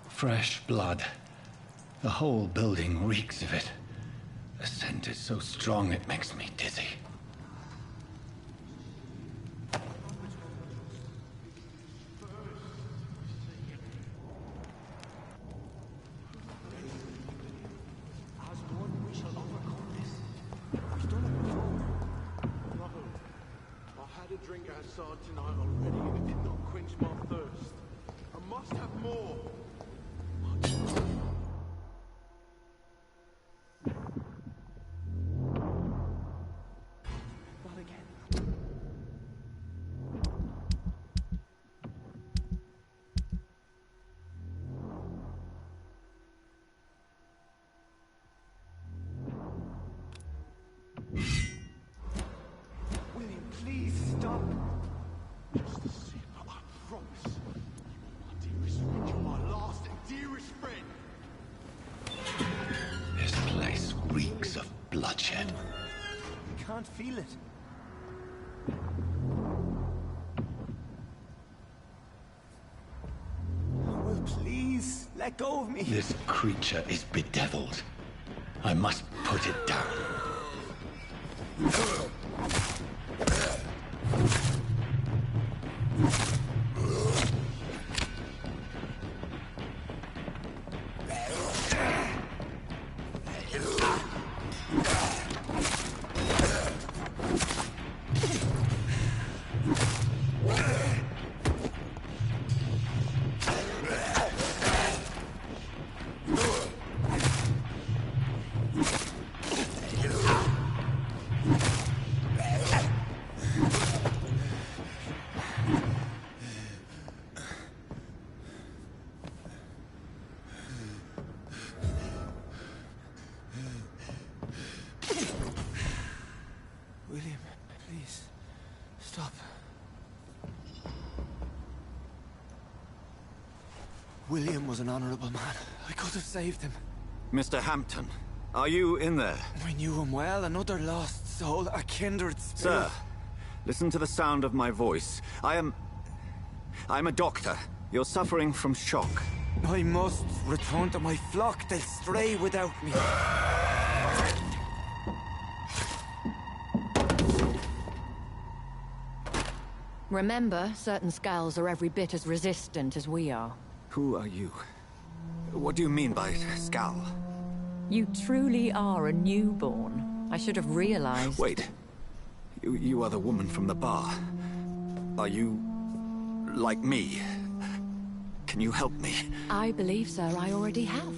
Fresh blood. The whole building reeks of it. The scent is so strong it makes me dizzy. Tonight already, and it did not quench my thirst. I must have more. Not again. William, please stop. Just a sinner, I promise. You are my dearest friend. You're my last and dearest friend. This place reeks of bloodshed. I can't feel it. Well, please, let go of me. This creature is bedeviled. I must put it down. William, please, stop. William was an honorable man. I could have saved him. Mr. Hampton, are you in there? I knew him well, another lost soul, a kindred spirit. Sir, listen to the sound of my voice. I'm a doctor. You're suffering from shock. I must return to my flock. They'll stray without me. Remember, certain skulls are every bit as resistant as we are. Who are you? What do you mean by Skal? You truly are a newborn. I should have realized. Wait. You are the woman from the bar. Are you... like me? Can you help me? I believe, sir, I already have.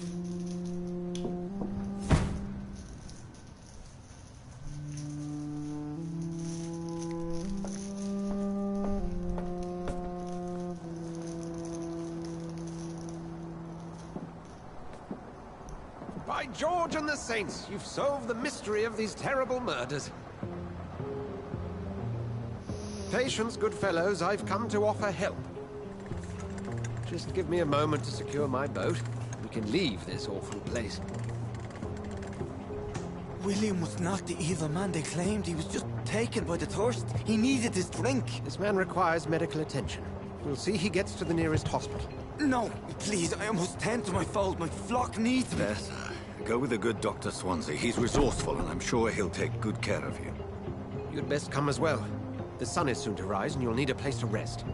By George and the Saints, you've solved the mystery of these terrible murders. Patience, good fellows, I've come to offer help. Just give me a moment to secure my boat. We can leave this awful place. William was not the evil man they claimed. He was just taken by the thirst. He needed his drink. This man requires medical attention. We'll see he gets to the nearest hospital. No, please, I must tend to my fold. My flock needs me. Yes, sir. Go with the good Dr. Swansea. He's resourceful, and I'm sure he'll take good care of you. You'd best come as well. The sun is soon to rise, and you'll need a place to rest.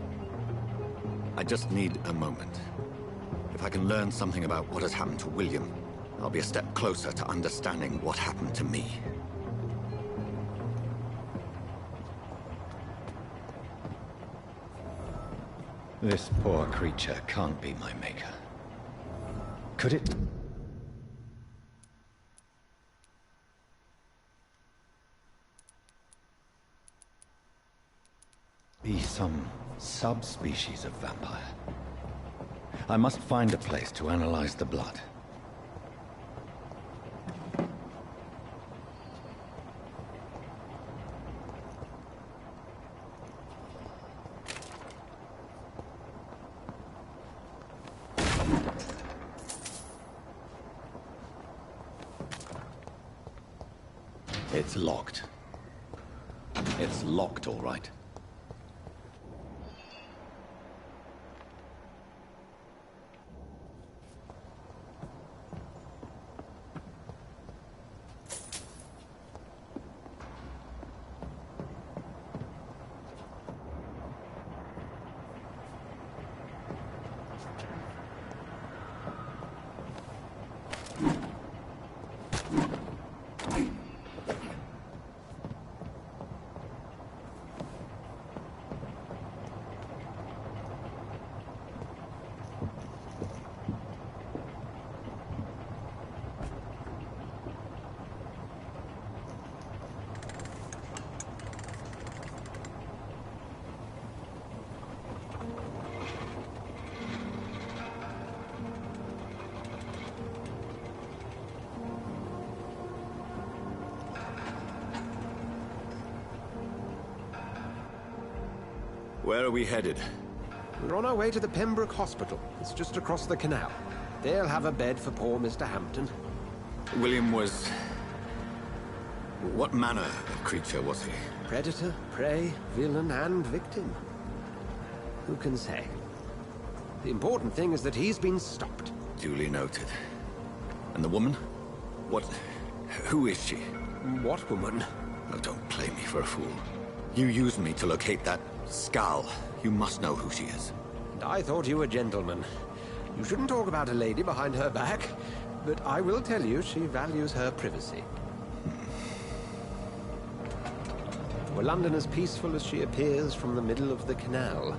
I just need a moment. If I can learn something about what has happened to William, I'll be a step closer to understanding what happened to me. This poor creature can't be my maker. Could it? Be some subspecies of vampire. I must find a place to analyze the blood. It's locked. It's locked, all right. Where are we headed? We're on our way to the Pembroke Hospital. It's just across the canal. They'll have a bed for poor Mr. Hampton. William was... What manner of creature was he? Predator, prey, villain, and victim. Who can say? The important thing is that he's been stopped. Duly noted. And the woman? What... who is she? What woman? Oh, don't play me for a fool. You used me to locate that Skal. You must know who she is. And I thought you a gentleman. You shouldn't talk about a lady behind her back, but I will tell you she values her privacy. Were London as peaceful as she appears from the middle of the canal?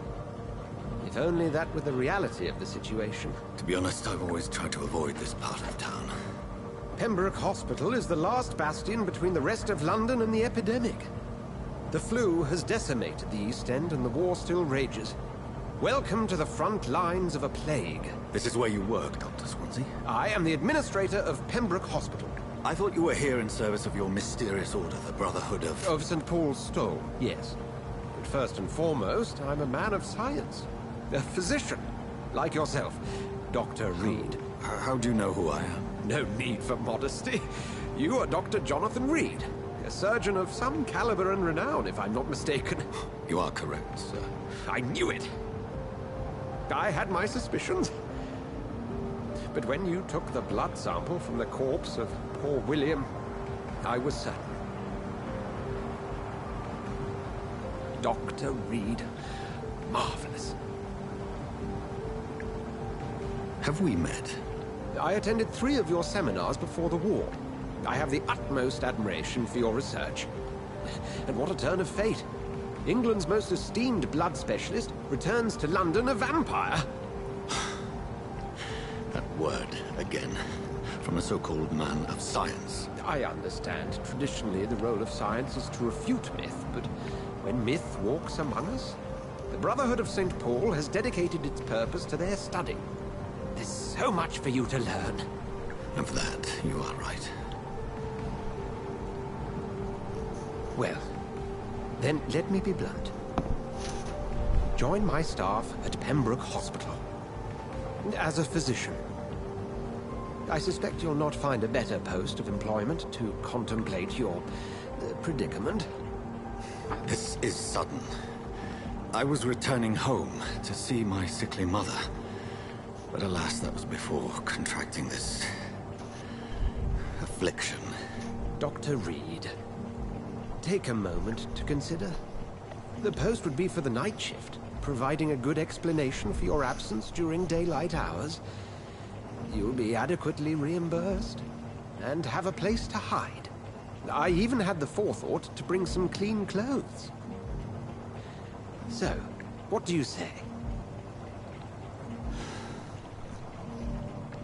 If only that were the reality of the situation. To be honest, I've always tried to avoid this part of town. Pembroke Hospital is the last bastion between the rest of London and the epidemic. The flu has decimated the East End and the war still rages. Welcome to the front lines of a plague. This is where you work, Dr. Swansea? I am the administrator of Pembroke Hospital. I thought you were here in service of your mysterious order, the Brotherhood of... Of St. Paul's Stole, yes. But first and foremost, I'm a man of science. A physician, like yourself, Dr. Reed. How do you know who I am? No need for modesty. You are Dr. Jonathan Reed, a surgeon of some caliber and renown, if I'm not mistaken. You are correct, sir. I knew it. I had my suspicions. But when you took the blood sample from the corpse of poor William, I was certain. Dr. Reed. Marvelous. Have we met? I attended 3 of your seminars before the war. I have the utmost admiration for your research. And what a turn of fate. England's most esteemed blood specialist returns to London a vampire. That word, again. From a so-called man of science. I understand. Traditionally, the role of science is to refute myth, but when myth walks among us, the Brotherhood of St. Paul has dedicated its purpose to their study. There's so much for you to learn. Of that, you are right. Well, then let me be blunt. Join my staff at Pembroke Hospital. As a physician. I suspect you'll not find a better post of employment to contemplate your predicament. This is sudden. I was returning home to see my sickly mother. But alas, that was before contracting this... affliction. Dr. Reed, take a moment to consider. The post would be for the night shift, providing a good explanation for your absence during daylight hours. You'll be adequately reimbursed, and have a place to hide. I even had the forethought to bring some clean clothes. So, what do you say?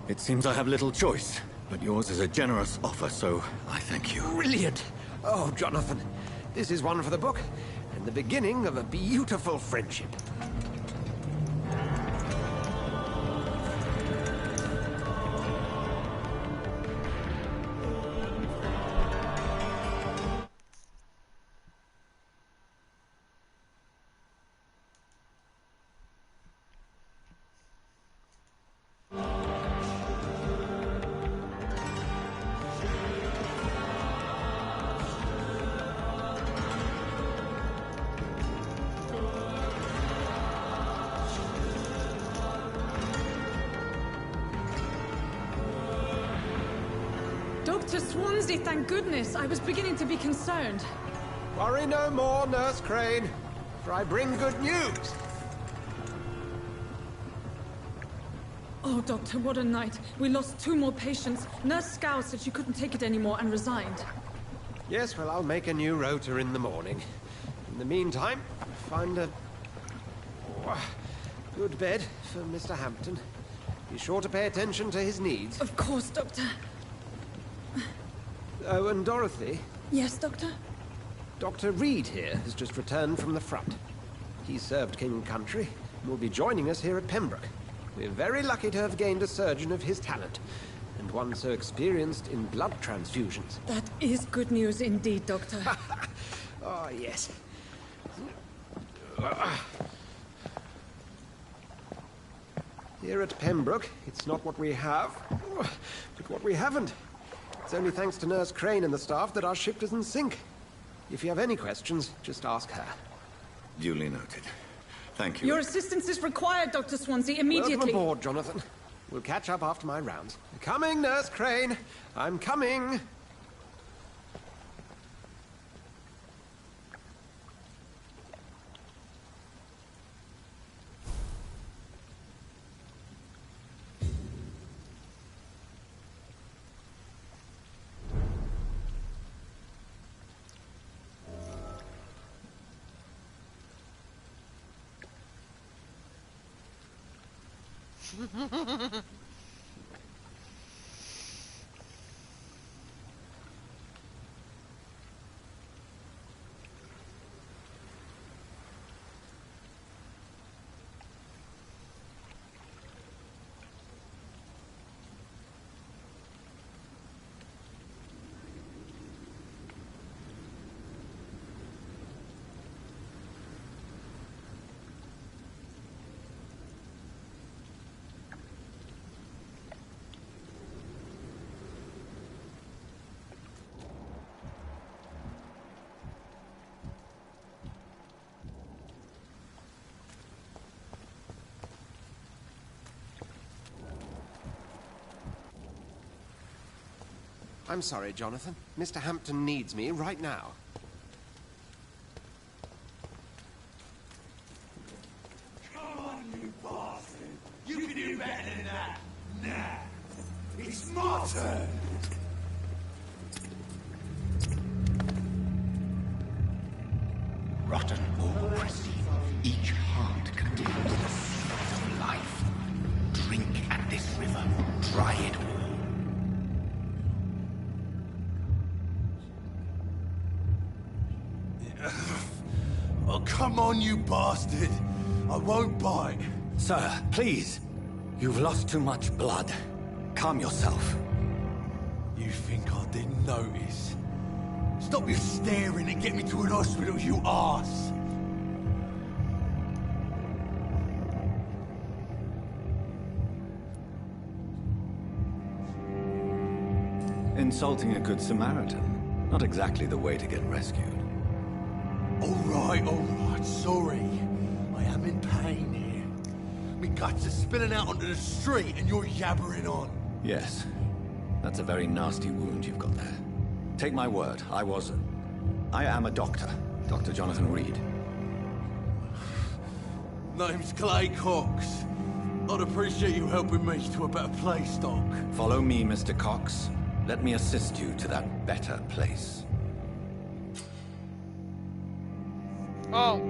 It seems I have little choice, but yours is a generous offer, so I thank you. Brilliant! Oh, Jonathan, this is one for the book, and the beginning of a beautiful friendship. Dr. Swansea, thank goodness. I was beginning to be concerned. Worry no more, Nurse Crane, for I bring good news. Oh, Doctor, what a night. We lost 2 more patients. Nurse Skal said she couldn't take it anymore and resigned. Yes, well, I'll make a new rota in the morning. In the meantime, find a good bed for Mr. Hampton. Be sure to pay attention to his needs. Of course, Doctor. Oh, and Dorothy? Yes, Doctor? Dr. Reed here has just returned from the front. He served King and Country and will be joining us here at Pembroke. We're very lucky to have gained a surgeon of his talent, and one so experienced in blood transfusions. That is good news indeed, Doctor. Oh, yes. Here at Pembroke, it's not what we have, but what we haven't. It's only thanks to Nurse Crane and the staff that our ship doesn't sink. If you have any questions, just ask her. Duly noted. Thank you. Your assistance is required, Dr. Swansea, immediately. Welcome aboard, Jonathan. We'll catch up after my rounds. Coming, Nurse Crane. I'm coming. I'm sorry, Jonathan. Mr. Hampton needs me right now. Come on, you bastard! You can do better than that! Nah! It's my turn! Rotten or pristine, each heart contains the seeds of life. Drink at this river, try it all. Oh, come on, you bastard! I won't bite. Sir, please. You've lost too much blood. Calm yourself. You think I didn't notice? Stop your staring and get me to an hospital, you arse! Insulting a good Samaritan. Not exactly the way to get rescued. All right, sorry. I am in pain here. Me guts are spilling out onto the street and you're yabbering on. Yes. That's a very nasty wound you've got there. Take my word, I am a doctor. Dr. Jonathan Reed. Name's Clay Cox. I'd appreciate you helping me to a better place, Doc. Follow me, Mr. Cox. Let me assist you to that better place. Oh.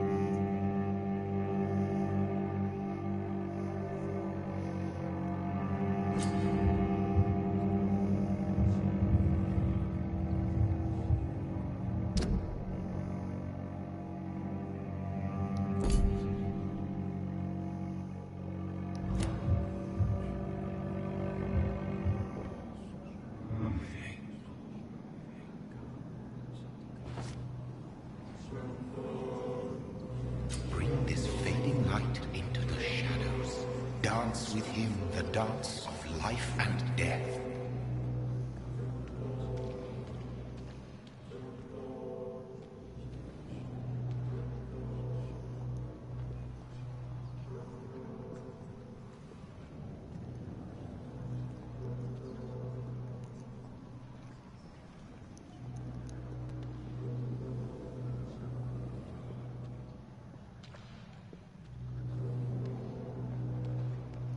Bring this fading light into the shadows. Dance with him the dance of life and death.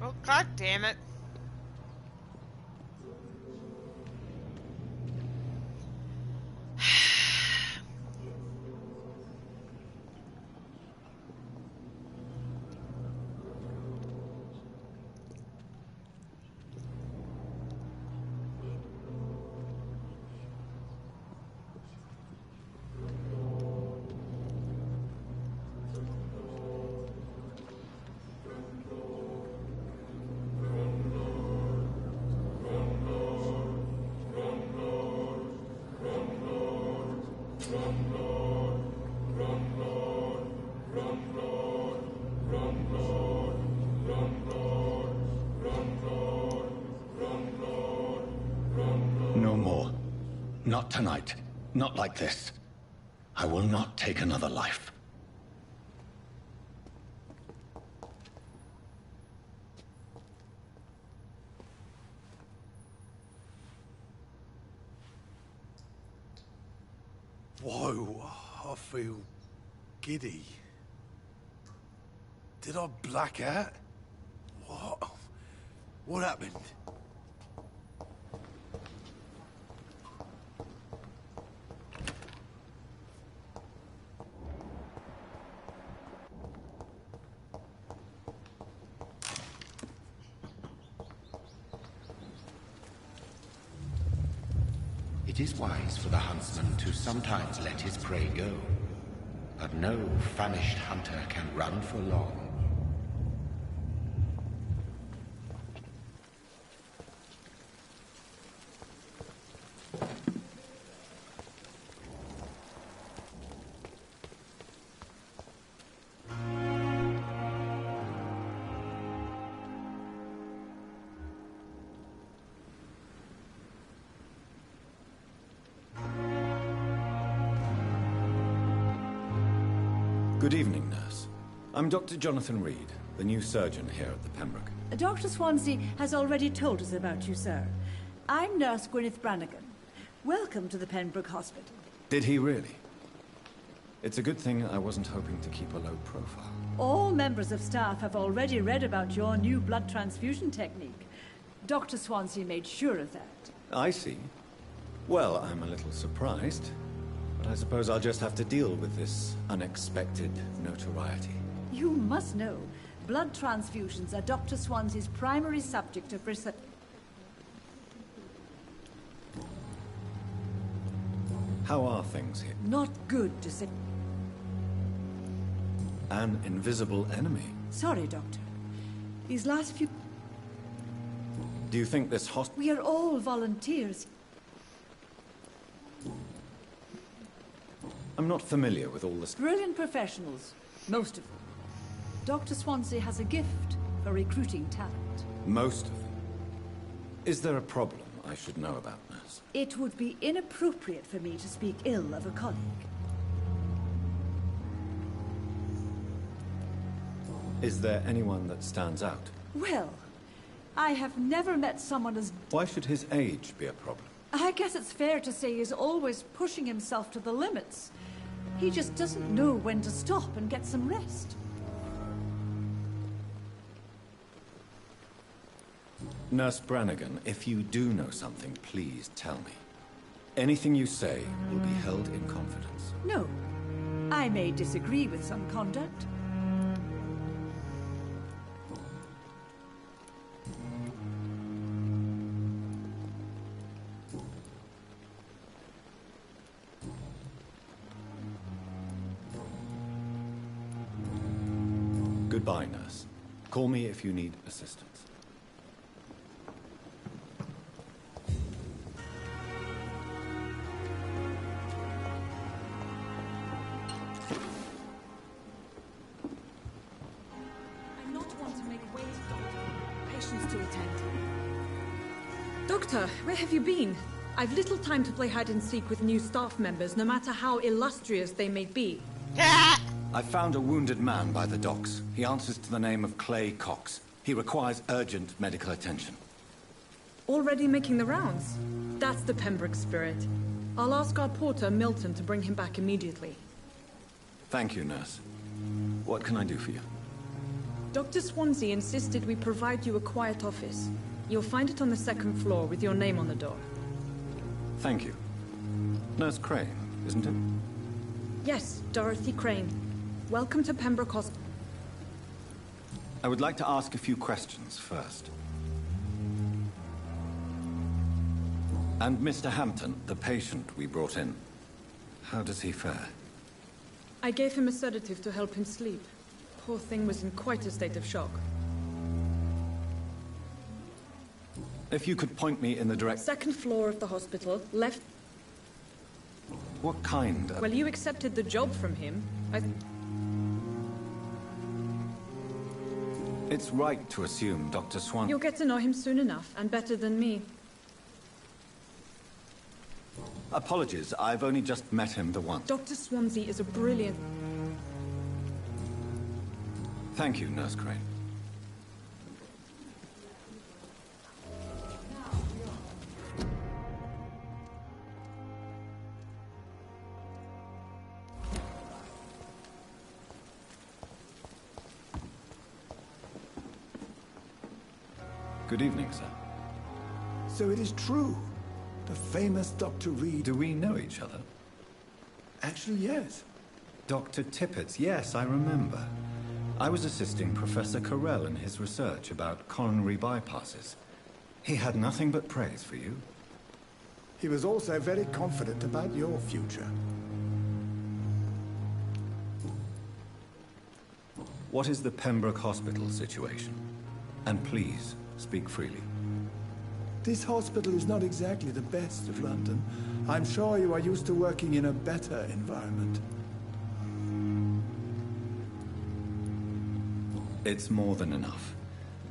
Oh, god damn it. no more. Not tonight. Not like this. I will not take another life. Whoa, I feel giddy. Did I black out? What? What happened? It is wise for the huntsman to sometimes let his prey go, but no famished hunter can run for long. Good evening, nurse. I'm Dr. Jonathan Reed, the new surgeon here at the Pembroke. Dr. Swansea has already told us about you, sir. I'm Nurse Gwyneth Brannigan. Welcome to the Pembroke Hospital. Did he really? It's a good thing I wasn't hoping to keep a low profile. All members of staff have already read about your new blood transfusion technique. Dr. Swansea made sure of that. I see. Well, I'm a little surprised. But I suppose I'll just have to deal with this unexpected notoriety. You must know, blood transfusions are Dr. Swansea's primary subject of research. How are things here? Not good to say. An invisible enemy? Sorry, Doctor. These last few... Do you think this We are all volunteers. I'm not familiar with all this. Brilliant professionals, most of them. Dr. Swansea has a gift for recruiting talent. Most of them. Is there a problem I should know about, nurse? It would be inappropriate for me to speak ill of a colleague. Is there anyone that stands out? Well, I have never met someone as... Why should his age be a problem? I guess it's fair to say he's always pushing himself to the limits. He just doesn't know when to stop and get some rest. Nurse Brannigan, if you do know something, please tell me. Anything you say will be held in confidence. No. I may disagree with some conduct. Goodbye, nurse. Call me if you need assistance. I'm not one to make wait, Doctor. Patients to attend. Doctor, where have you been? I've little time to play hide and seek with new staff members, no matter how illustrious they may be. I found a wounded man by the docks. He answers to the name of Clay Cox. He requires urgent medical attention. Already making the rounds? That's the Pembroke spirit. I'll ask our porter, Milton, to bring him back immediately. Thank you, nurse. What can I do for you? Dr. Swansea insisted we provide you a quiet office. You'll find it on the second floor with your name on the door. Thank you. Nurse Crane, isn't it? Yes, Dorothy Crane. Welcome to Pembroke Hospital. I would like to ask a few questions first. And Mr. Hampton, the patient we brought in, how does he fare? I gave him a sedative to help him sleep. Poor thing was in quite a state of shock. If you could point me in the direct... Second floor of the hospital, left... What kind of... Well, you accepted the job from him. It's right to assume Dr. Swan... You'll get to know him soon enough, and better than me. Apologies, I've only just met him the once. Dr. Swansea is a brilliant... Thank you, Nurse Crane. Good evening, sir. So it is true. The famous Dr. Reed. Do we know each other? Actually, yes. Dr. Tippett, yes, I remember. I was assisting Professor Carell in his research about coronary bypasses. He had nothing but praise for you. He was also very confident about your future. What is the Pembroke Hospital situation? And please, speak freely. This hospital is not exactly the best of London. I'm sure you are used to working in a better environment. It's more than enough.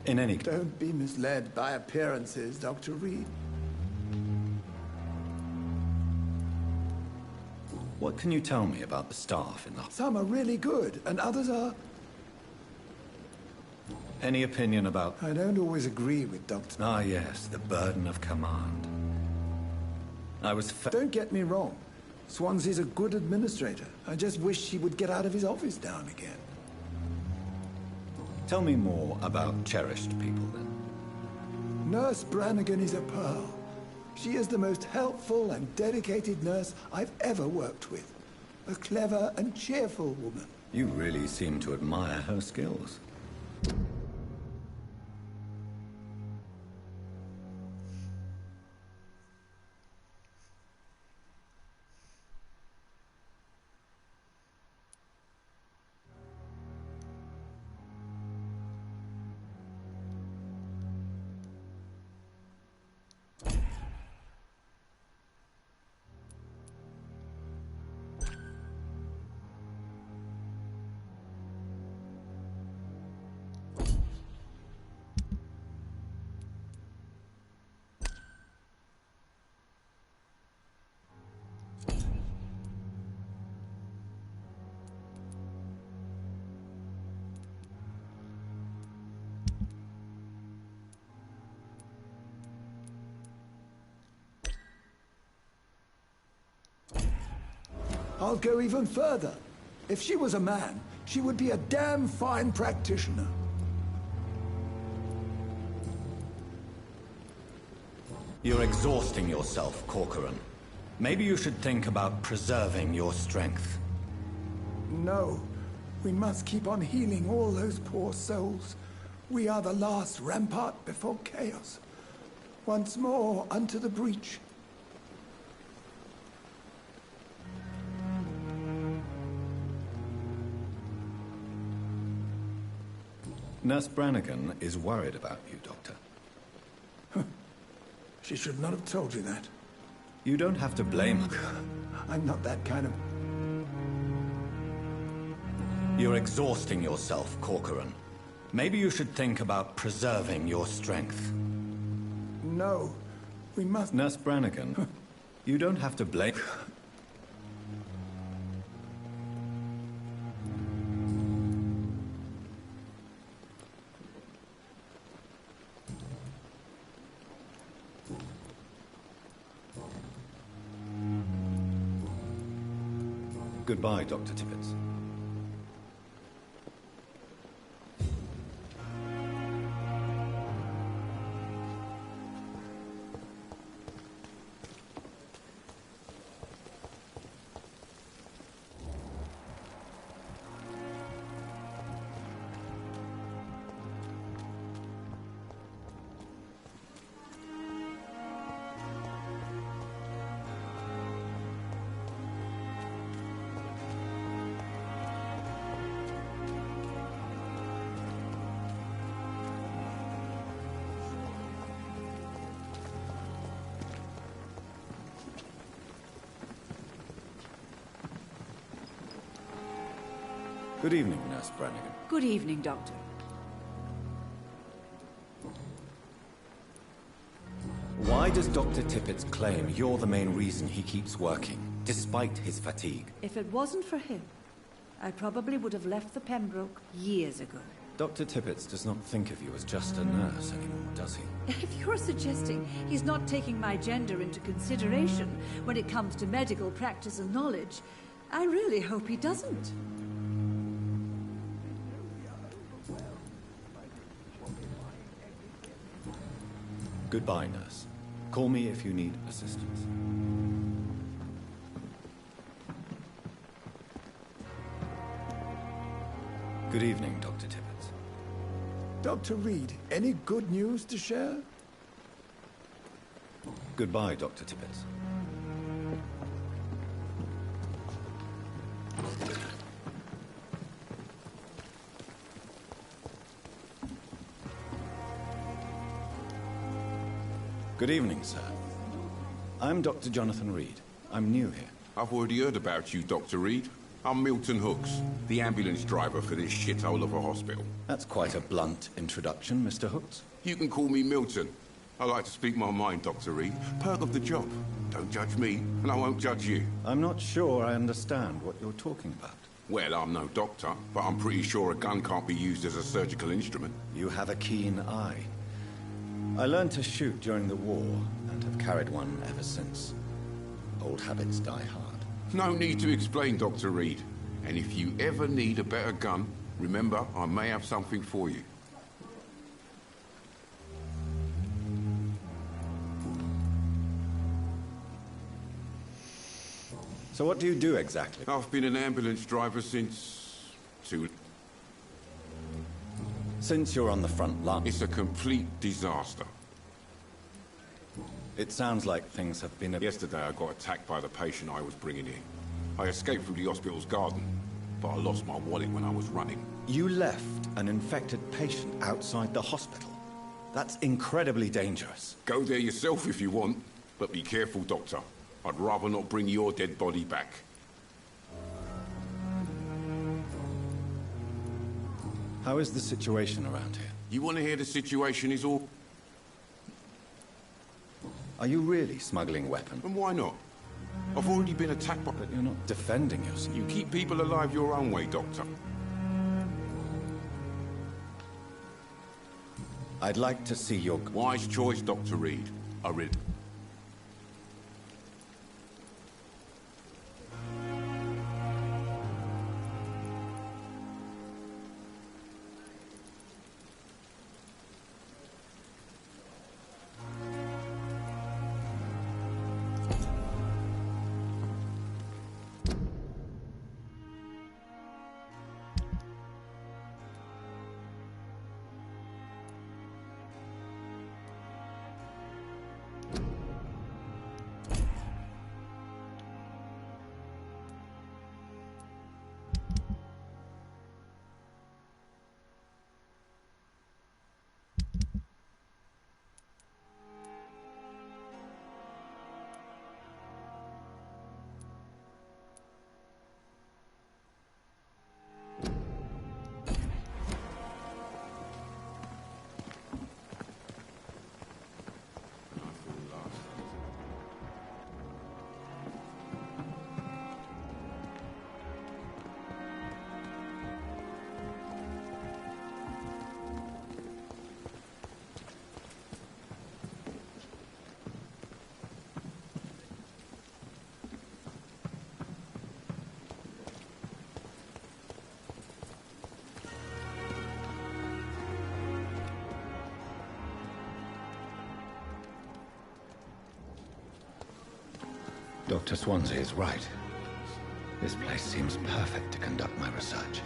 In any case... Don't be misled by appearances, Dr. Reed. What can you tell me about the staff in the... Some are really good, and others are... Any opinion about... I don't always agree with Dr. Ah, yes, the burden of command. I was... Don't get me wrong. Swansea's a good administrator. I just wish he would get out of his office now and again. Tell me more about cherished people, then. Nurse Brannigan is a pearl. She is the most helpful and dedicated nurse I've ever worked with. A clever and cheerful woman. You really seem to admire her skills. I'll go even further. If she was a man, she would be a damn fine practitioner. You're exhausting yourself, Corcoran. Maybe you should think about preserving your strength. No. We must keep on healing all those poor souls. We are the last rampart before chaos. Once more unto the breach. Nurse Brannigan is worried about you, Doctor. She should not have told you that. You don't have to blame her. I'm not that kind of... You're exhausting yourself, Corcoran. Maybe you should think about preserving your strength. No, we must... Nurse Brannigan, you don't have to blame... Goodbye, Dr. Tippett. Good evening, Nurse Brannigan. Good evening, Doctor. Why Why does Dr. Tippett claim you're the main reason he keeps working, despite his fatigue? If it wasn't for him, I probably would have left the Pembroke years ago. Dr. Tippett does not think of you as just a nurse anymore, does he? If you're suggesting he's not taking my gender into consideration when it comes to medical practice and knowledge, I really hope he doesn't. Goodbye, nurse. Call me if you need assistance. Good evening, Dr. Tippett. Dr. Reed, any good news to share? Goodbye, Dr. Tippett. Good evening, sir. I'm Dr. Jonathan Reed. I'm new here. I've already heard about you, Dr. Reed. I'm Milton Hooks, the ambulance driver for this shithole of a hospital. That's quite a blunt introduction, Mr. Hooks. You can call me Milton. I like to speak my mind, Dr. Reed. Perk of the job. Don't judge me, and I won't judge you. I'm not sure I understand what you're talking about. Well, I'm no doctor, but I'm pretty sure a gun can't be used as a surgical instrument. You have a keen eye. I learned to shoot during the war, and have carried one ever since. Old habits die hard. No need to explain, Dr. Reed. And if you ever need a better gun, remember, I may have something for you. So what do you do exactly? I've been an ambulance driver since you're on the front line. It's a complete disaster. It sounds like things have been... Yesterday I got attacked by the patient I was bringing in. I escaped through the hospital's garden, but I lost my wallet when I was running. You left an infected patient outside the hospital? That's incredibly dangerous. Go there yourself if you want, but be careful, Doctor. I'd rather not bring your dead body back. How is the situation around here? You want to hear the situation is all... Are you really smuggling weapons? And why not? I've already been attacked by... But you're not defending yourself. You keep people alive your own way, Doctor. I'd like to see your... Wise choice, Dr. Reed. I really... Dr. Swansea is right. This place seems perfect to conduct my research.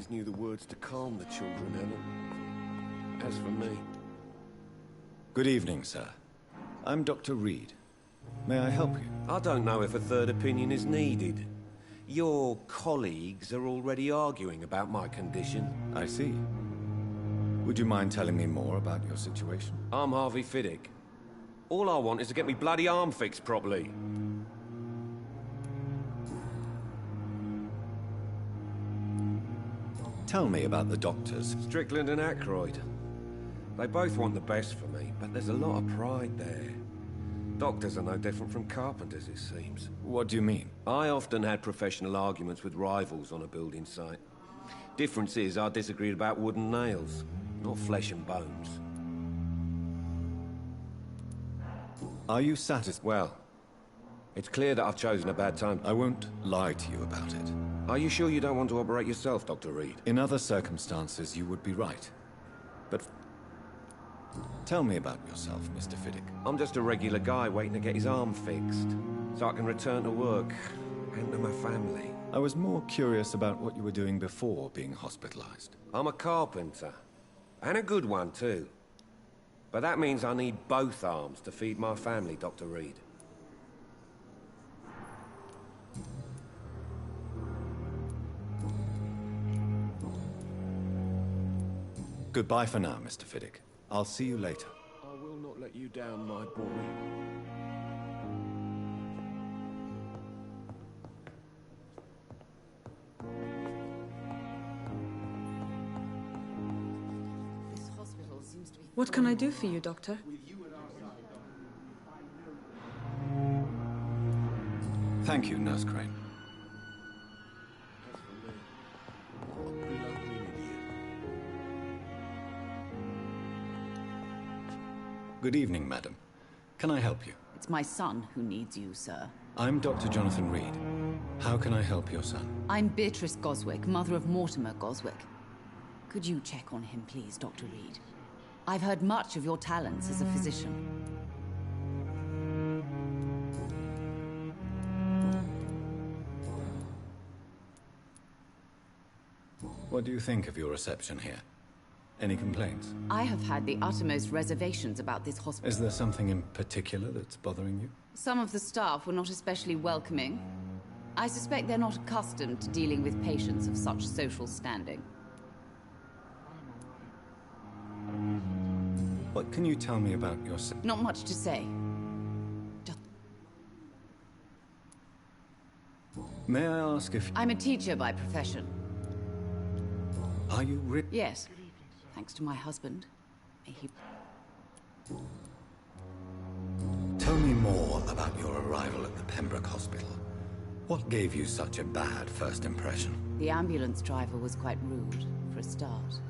Knew the words to calm the children, Ellen. As for me... Good evening, sir. I'm Dr. Reed. May I help you? I don't know if a third opinion is needed. Your colleagues are already arguing about my condition. I see. Would you mind telling me more about your situation? I'm Harvey Fiddick. All I want is to get me bloody arm fixed properly. Tell me about the doctors. Strickland and Aykroyd. They both want the best for me, but there's a lot of pride there. Doctors are no different from carpenters, it seems. What do you mean? I often had professional arguments with rivals on a building site. Difference is, I disagreed about wooden nails, not flesh and bones. Are you satisfied? Well, it's clear that I've chosen a bad time. I won't lie to you about it. Are you sure you don't want to operate yourself, Dr. Reed? In other circumstances, you would be right. But tell me about yourself, Mr. Fiddick. I'm just a regular guy waiting to get his arm fixed, so I can return to work and to my family. I was more curious about what you were doing before being hospitalized. I'm a carpenter, and a good one, too. But that means I need both arms to feed my family, Dr. Reed. Goodbye for now, Mr. Fiddick. I'll see you later. I will not let you down, my boy. What can I do for you, Doctor? Thank you, Nurse Crane. Good evening, madam. Can I help you? It's my son who needs you, sir. I'm Dr. Jonathan Reed. How can I help your son? I'm Beatrice Goswick, mother of Mortimer Goswick. Could you check on him, please, Dr. Reed? I've heard much of your talents as a physician. What do you think of your reception here? Any complaints? I have had the uttermost reservations about this hospital. Is there something in particular that's bothering you? Some of the staff were not especially welcoming. I suspect they're not accustomed to dealing with patients of such social standing. What can you tell me about yourself? Not much to say. May I ask if... I'm a teacher by profession. Are you Yes. Thanks to my husband. May he... Tell me more about your arrival at the Pembroke Hospital. What gave you such a bad first impression? The ambulance driver was quite rude, for a start.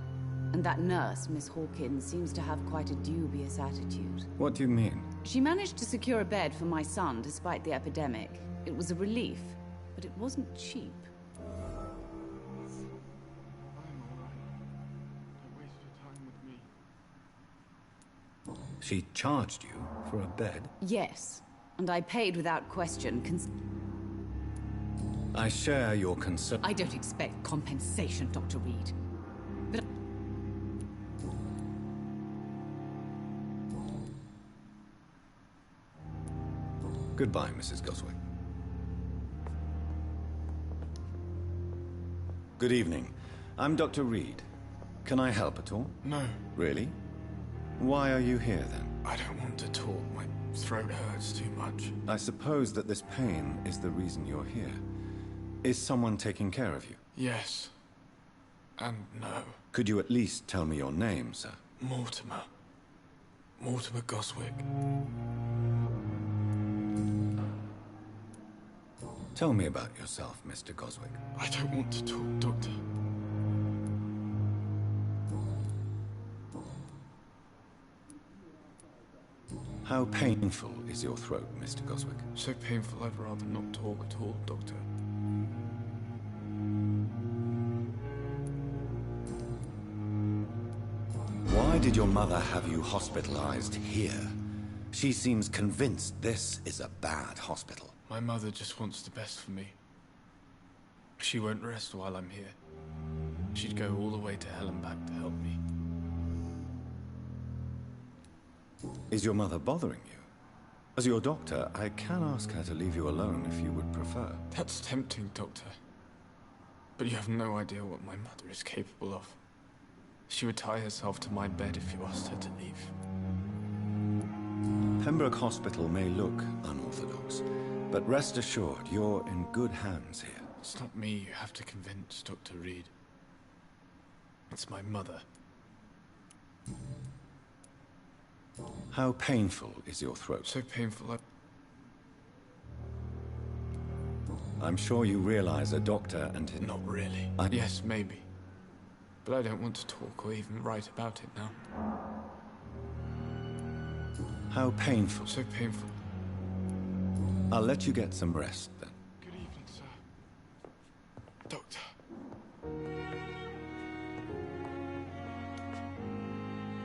And that nurse, Miss Hawkins, seems to have quite a dubious attitude. What do you mean? She managed to secure a bed for my son despite the epidemic. It was a relief, but it wasn't cheap. She charged you for a bed? Yes, and I paid without question. I share your concern. I don't expect compensation, Dr. Reed. But... Goodbye, Mrs. Goswick. Good evening. I'm Dr. Reed. Can I help at all? No. Really? Why are you here, then? I don't want to talk. My throat hurts too much. I suppose that this pain is the reason you're here. Is someone taking care of you? Yes. And no. Could you at least tell me your name, sir? Mortimer. Mortimer Goswick. Tell me about yourself, Mr. Goswick. I don't want to talk, Doctor. How painful is your throat, Mr. Goswick? So painful I'd rather not talk at all, Doctor. Why did your mother have you hospitalized here? She seems convinced this is a bad hospital. My mother just wants the best for me. She won't rest while I'm here. She'd go all the way to hell and back to help me. Is your mother bothering you? As your doctor, I can ask her to leave you alone if you would prefer. That's tempting, Doctor. But you have no idea what my mother is capable of. She would tie herself to my bed if you asked her to leave. Pembroke Hospital may look unorthodox, but rest assured, you're in good hands here. It's not me you have to convince, Dr. Reed. It's my mother. How painful is your throat? So painful I'm sure you realize a doctor and his... Not really. Yes, maybe. But I don't want to talk or even write about it now. How painful? So painful. I'll let you get some rest, then. Good evening, sir. Doctor.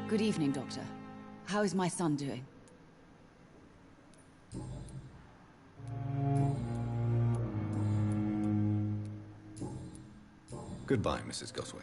Good evening, Doctor. How is my son doing? Goodbye, Mrs. Goswick.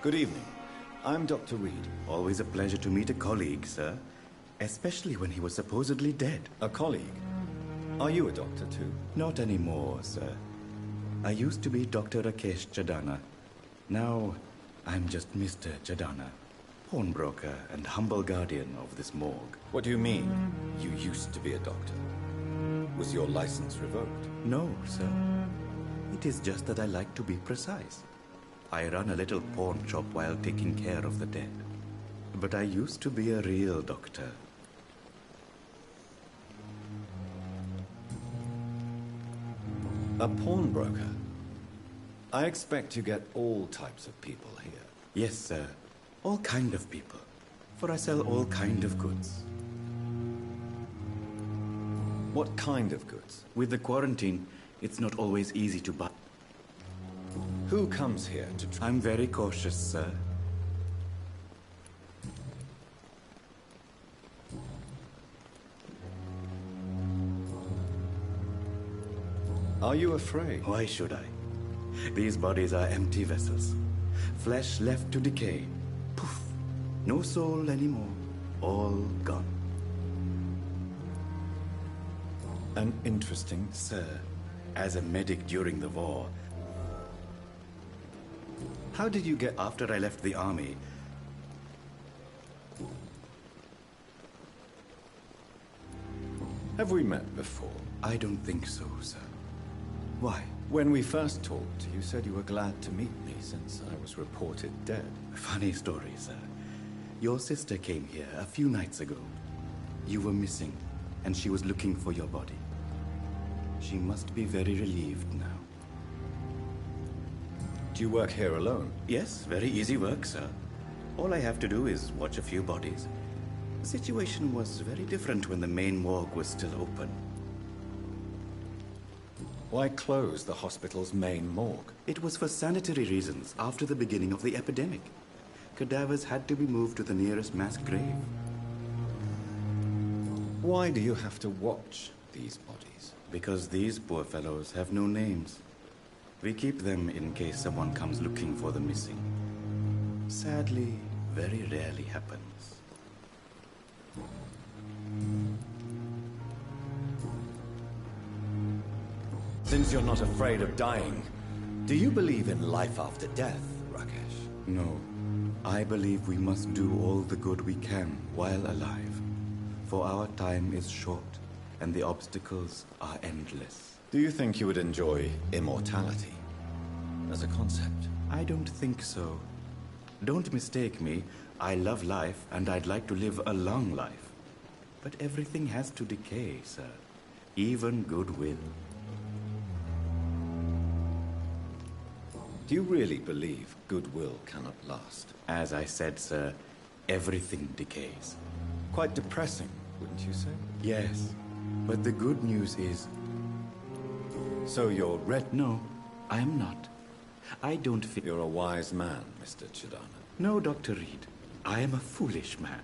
Good evening. I'm Dr. Reed. Always a pleasure to meet a colleague, sir. Especially when he was supposedly dead. A colleague? Are you a doctor too? Not anymore, sir. I used to be Dr. Rakesh Chadana. Now, I'm just Mr. Chadana, pawnbroker and humble guardian of this morgue. What do you mean, you used to be a doctor? Was your license revoked? No, sir. It is just that I like to be precise. I run a little pawn shop while taking care of the dead. But I used to be a real doctor. A pawnbroker? I expect you get all types of people here. Yes, sir. All kind of people. For I sell all kind of goods. What kind of goods? With the quarantine, it's not always easy to buy. Who comes here to try? I'm very cautious, sir. Are you afraid? Why should I? These bodies are empty vessels. Flesh left to decay. Poof. No soul anymore. All gone. An interesting... Sir, as a medic during the war... How did you get... After I left the army... Have we met before? I don't think so, sir. Why? When we first talked, you said you were glad to meet me since I was reported dead. Funny story, sir. Your sister came here a few nights ago. You were missing, and she was looking for your body. She must be very relieved now. Do you work here alone? Yes, very easy work, sir. All I have to do is watch a few bodies. The situation was very different when the main morgue was still open. Why close the hospital's main morgue? It was for sanitary reasons after the beginning of the epidemic. Cadavers had to be moved to the nearest mass grave. Why do you have to watch these bodies? Because these poor fellows have no names. We keep them in case someone comes looking for the missing. Sadly, very rarely happens. Since you're not afraid of dying, do you believe in life after death, Rakesh? No. I believe we must do all the good we can while alive. For our time is short, and the obstacles are endless. Do you think you would enjoy immortality? as a concept. I don't think so. Don't mistake me. I love life, and I'd like to live a long life. But everything has to decay, sir. Even goodwill. Do you really believe goodwill cannot last? As I said, sir, everything decays. Quite depressing, wouldn't you say? Yes, but the good news is... So you're red? No, I am not. I don't feel... You're a wise man, Mr. Chidana. No, Dr. Reed. I am a foolish man.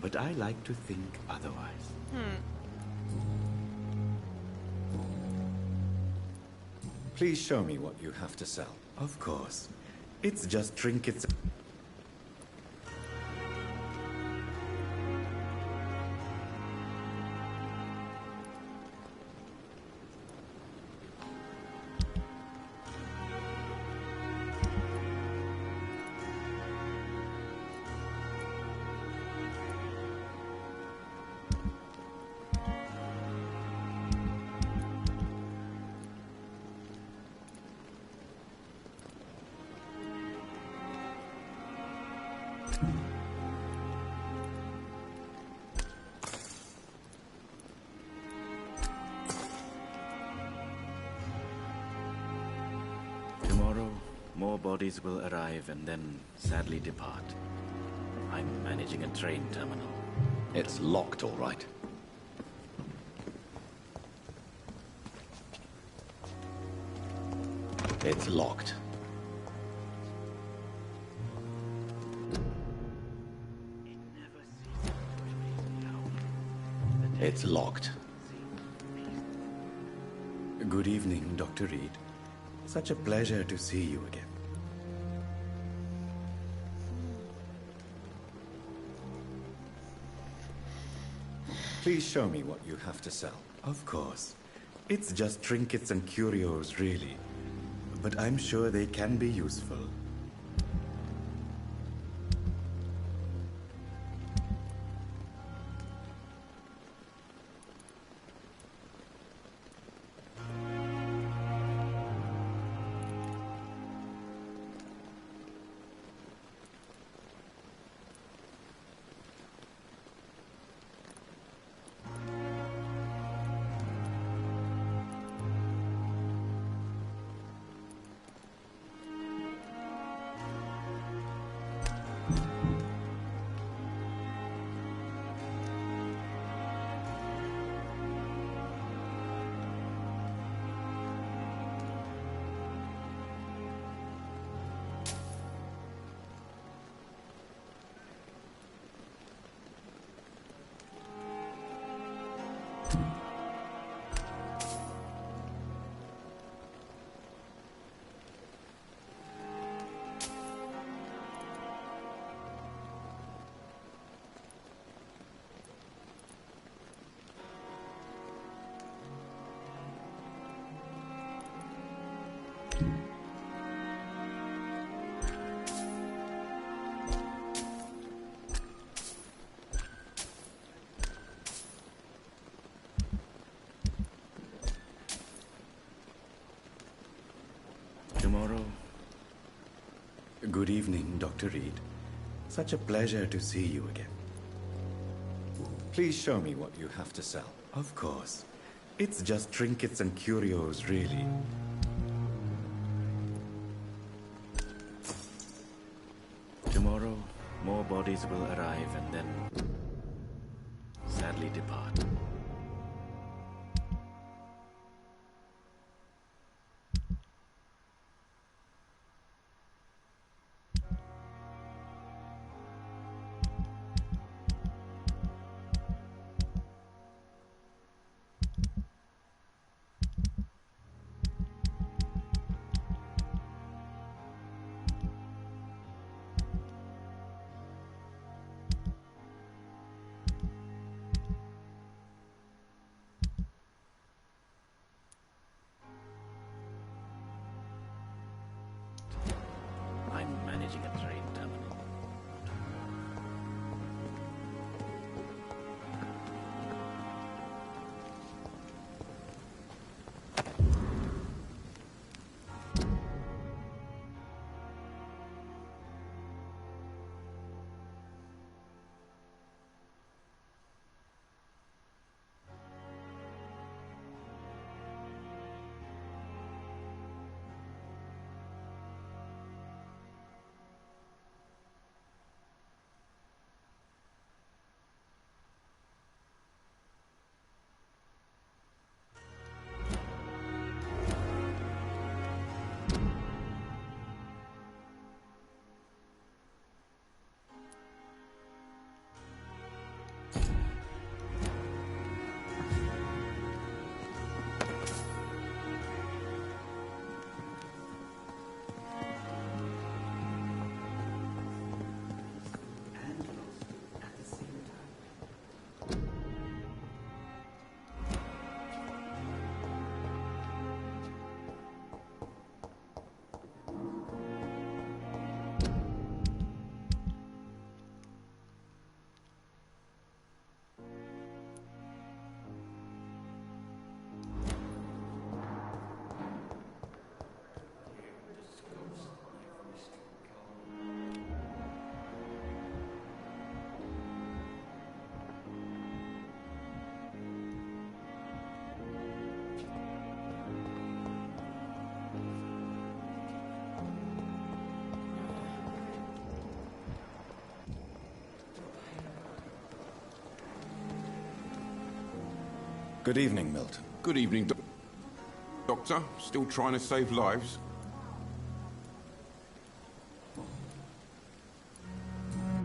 But I like to think otherwise. Please show me what you have to sell. Of course. It's just trinkets... Tomorrow, more bodies will arrive and then sadly depart. I'm managing a train terminal. It's locked, all right. It's locked. It's locked. Good evening, Dr. Reed. Such a pleasure to see you again. Please show me what you have to sell. Of course. It's just trinkets and curios, really. But I'm sure they can be useful. Tomorrow... Good evening, Dr. Reed. Such a pleasure to see you again. Please show me what you have to sell. Of course. It's just trinkets and curios, really. Tomorrow, more bodies will arrive and then sadly depart. Good evening, Milton. Good evening, Doctor. Still trying to save lives?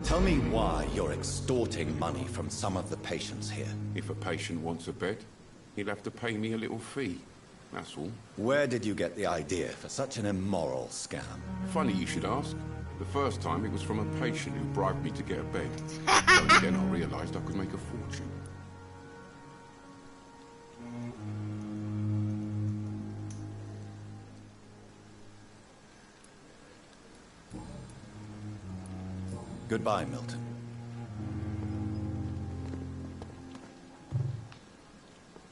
Tell me why you're extorting money from some of the patients here. If a patient wants a bed, he'll have to pay me a little fee. That's all. Where did you get the idea for such an immoral scam? Funny you should ask. The first time it was from a patient who bribed me to get a bed. Only then I realized I could make a fortune. Goodbye, Milton.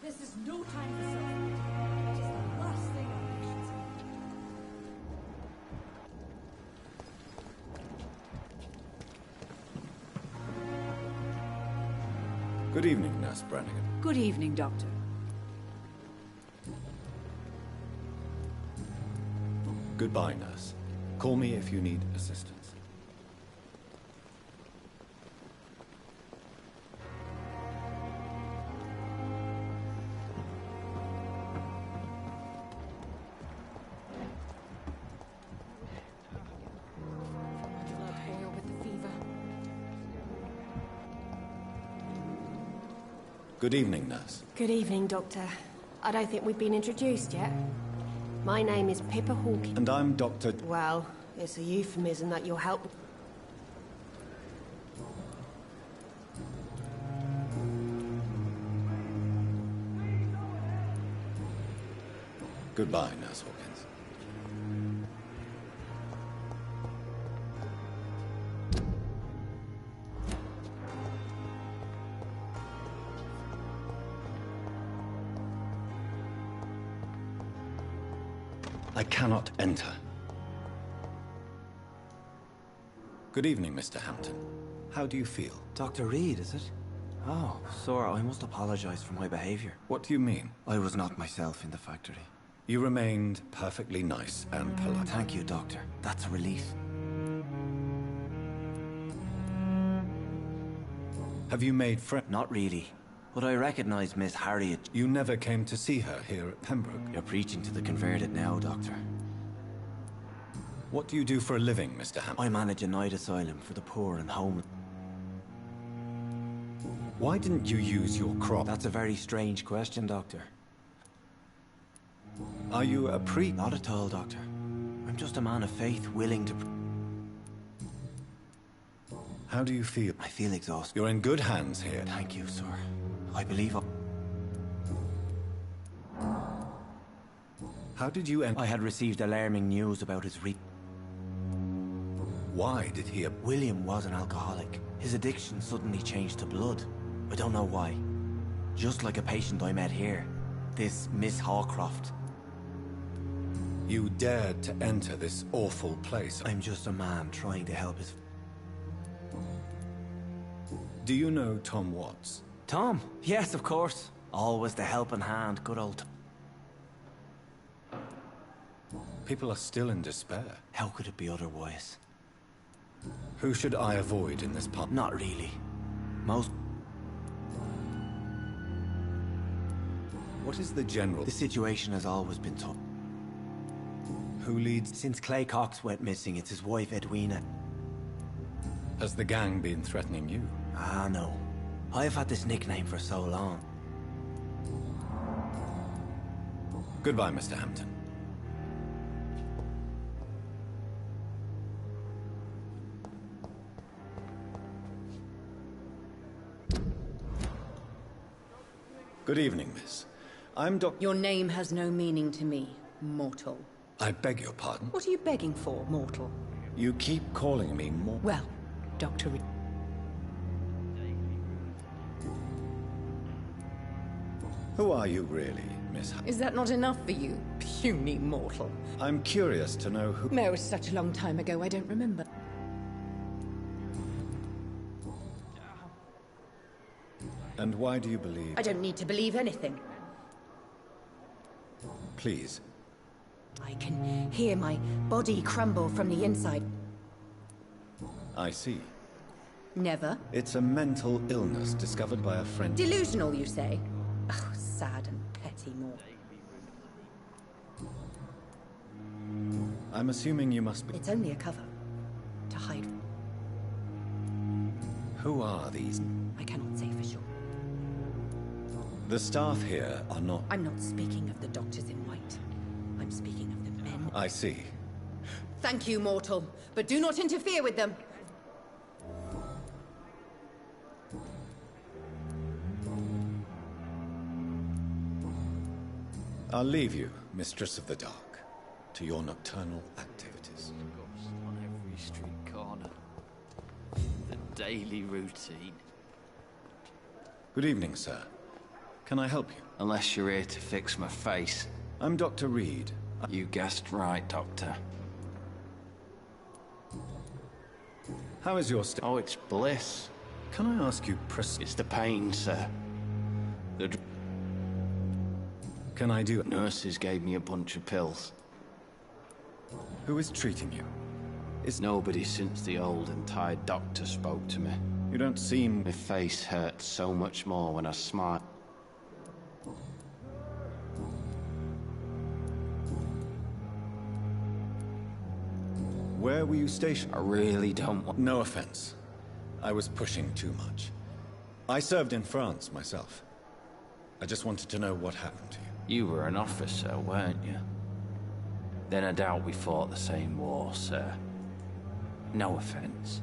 This is no time for self-pity. It is the last thing our patients need. Good evening, Nurse Brannigan. Good evening, Doctor. Goodbye, Nurse. Call me if you need assistance. Good evening, Nurse. Good evening, Doctor. I don't think we've been introduced yet. My name is Pippa Hawkins. And I'm Dr. Well, it's a euphemism that you'll help. Goodbye, Nurse Hawkins. I cannot enter. Good evening, Mr. Hampton. How do you feel? Dr. Reed, is it? Oh, sir, I must apologize for my behavior. What do you mean? I was not myself in the factory. You remained perfectly nice and polite. Thank you, Doctor. That's a relief. Have you made friends? Not really. But I recognize Miss Harriet. You never came to see her here at Pembroke. You're preaching to the converted now, Doctor. What do you do for a living, Mr. Hampton? I manage a night asylum for the poor and homeless. Why didn't you use your crop? That's a very strange question, Doctor. Are you a priest? Not at all, Doctor. I'm just a man of faith, willing to... How do you feel? I feel exhausted. You're in good hands here. Thank you, sir. I believe How did you end? I had received alarming news about his Why did he... William was an alcoholic. His addiction suddenly changed to blood. I don't know why. Just like a patient I met here. This Miss Hawcroft. You dared to enter this awful place. I'm just a man trying to help his... Do you know Tom Watts? Tom? Yes, of course. Always the helping hand, good old Tom. People are still in despair. How could it be otherwise? Who should I avoid in this pub? Not really. Most... What is the general... The situation has always been tough. Who leads... Since Clay Cox went missing, it's his wife, Edwina. Has the gang been threatening you? Ah, no. I've had this nickname for so long. Goodbye, Mr. Hampton. Good evening, miss. I'm Dr. Your name has no meaning to me, mortal. I beg your pardon? What are you begging for, mortal? You keep calling me mortal. Well, Dr. Reed. Who are you really, Miss? Is that not enough for you, puny mortal? I'm curious to know who... No, it was such a long time ago, I don't remember. And why do you believe... I don't need to believe anything. Please. I can hear my body crumble from the inside. I see. Never. It's a mental illness discovered by a friend. Delusional, you say? Oh, sad and petty more. I'm assuming you must be... It's only a cover. To hide... Who are these? I cannot say for sure. The staff here are not... I'm not speaking of the doctors in white. I'm speaking of the men. I see. Thank you, mortal, but do not interfere with them. I'll leave you, Mistress of the Dark, to your nocturnal activities. On every street corner. The daily routine. Good evening, sir. Can I help you? Unless you're here to fix my face. I'm Dr. Reed. You guessed right, Doctor. How is your state? Oh, it's bliss. Can I ask you It's the pain, sir. Can I do it? Nurses gave me a bunch of pills. Who is treating you? It's nobody since the old and tired doctor spoke to me. You don't seem... My face hurts so much more when I smile. Where were you stationed? I really don't want... No offense. I was pushing too much. I served in France myself. I just wanted to know what happened to you. You were an officer, weren't you? Then I doubt we fought the same war, sir. No offense.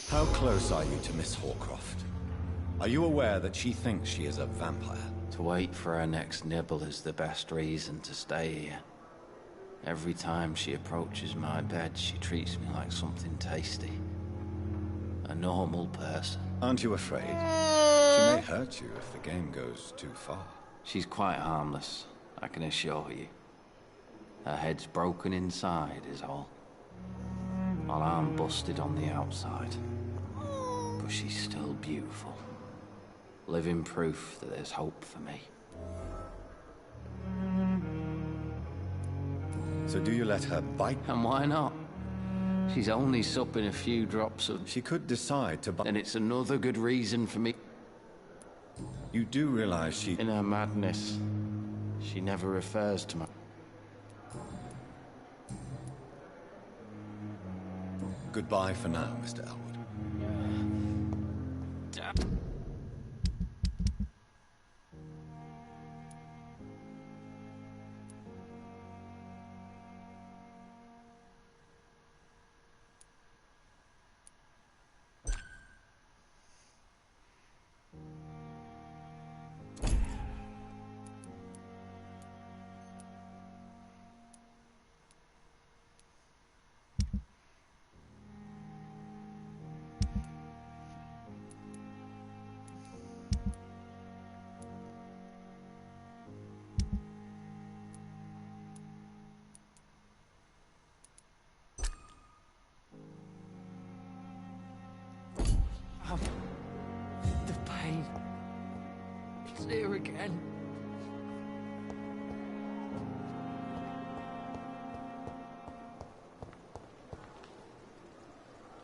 How close are you to Miss Horcroft? Are you aware that she thinks she is a vampire? To wait for her next nibble is the best reason to stay here. Every time she approaches my bed, she treats me like something tasty. A normal person. Aren't you afraid? She may hurt you if the game goes too far. She's quite harmless, I can assure you. Her head's broken inside is all. While I'm busted on the outside. But she's still beautiful. Living proof that there's hope for me. So do you let her bite? And why not? She's only supping a few drops of... She could decide to bite. And it's another good reason for me... You do realize she... In her madness, she never refers to my... Goodbye for now, Mr. Elwood. The pain. It's here again.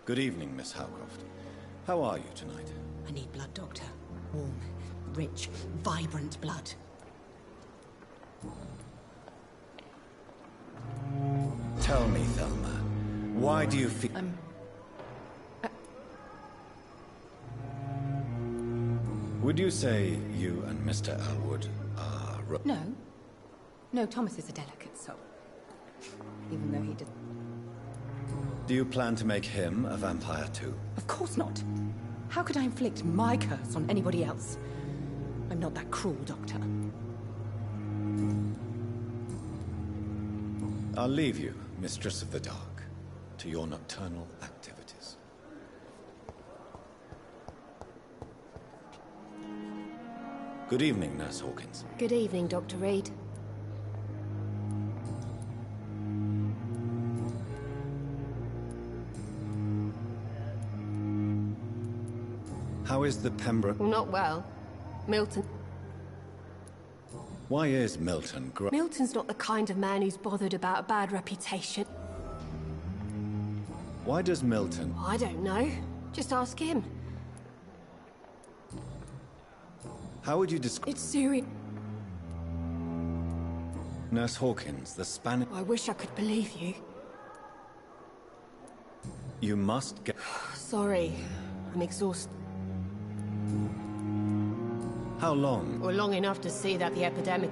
Good evening, Miss Howcroft. How are you tonight? I need blood, Doctor. Warm, rich, vibrant blood. Tell me, Thelma, why do you feel... Would you say you and Mr. Elwood are... No. No, Thomas is a delicate soul. Even though he did... Do you plan to make him a vampire too? Of course not. How could I inflict my curse on anybody else? I'm not that cruel, Doctor. I'll leave you, Mistress of the Dark, to your nocturnal activities. Good evening, Nurse Hawkins. Good evening, Dr. Reed. How is the Pembroke... Well, not well. Milton... Why is Milton... Milton's not the kind of man who's bothered about a bad reputation. Why does Milton... I don't know. Just ask him. How would you describe... It's serious. Nurse Hawkins, the Spanish... I wish I could believe you. You must get... Sorry. I'm exhausted. How long? Well, long enough to see that the epidemic...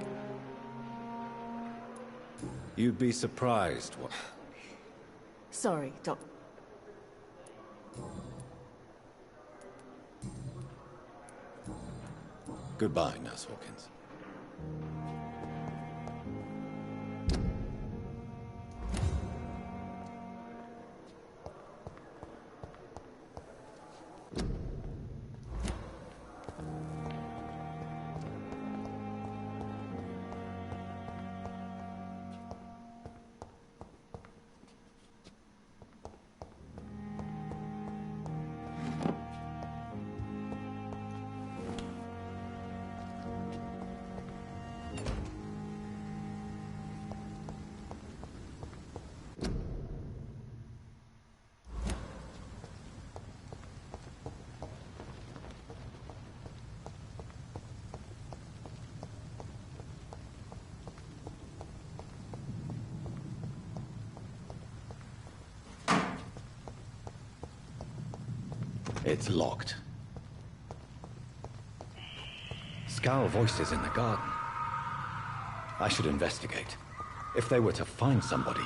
You'd be surprised what... Sorry, Doc. Goodbye, Nurse Hawkins. It's locked. Scowl voices in the garden. I should investigate. If they were to find somebody,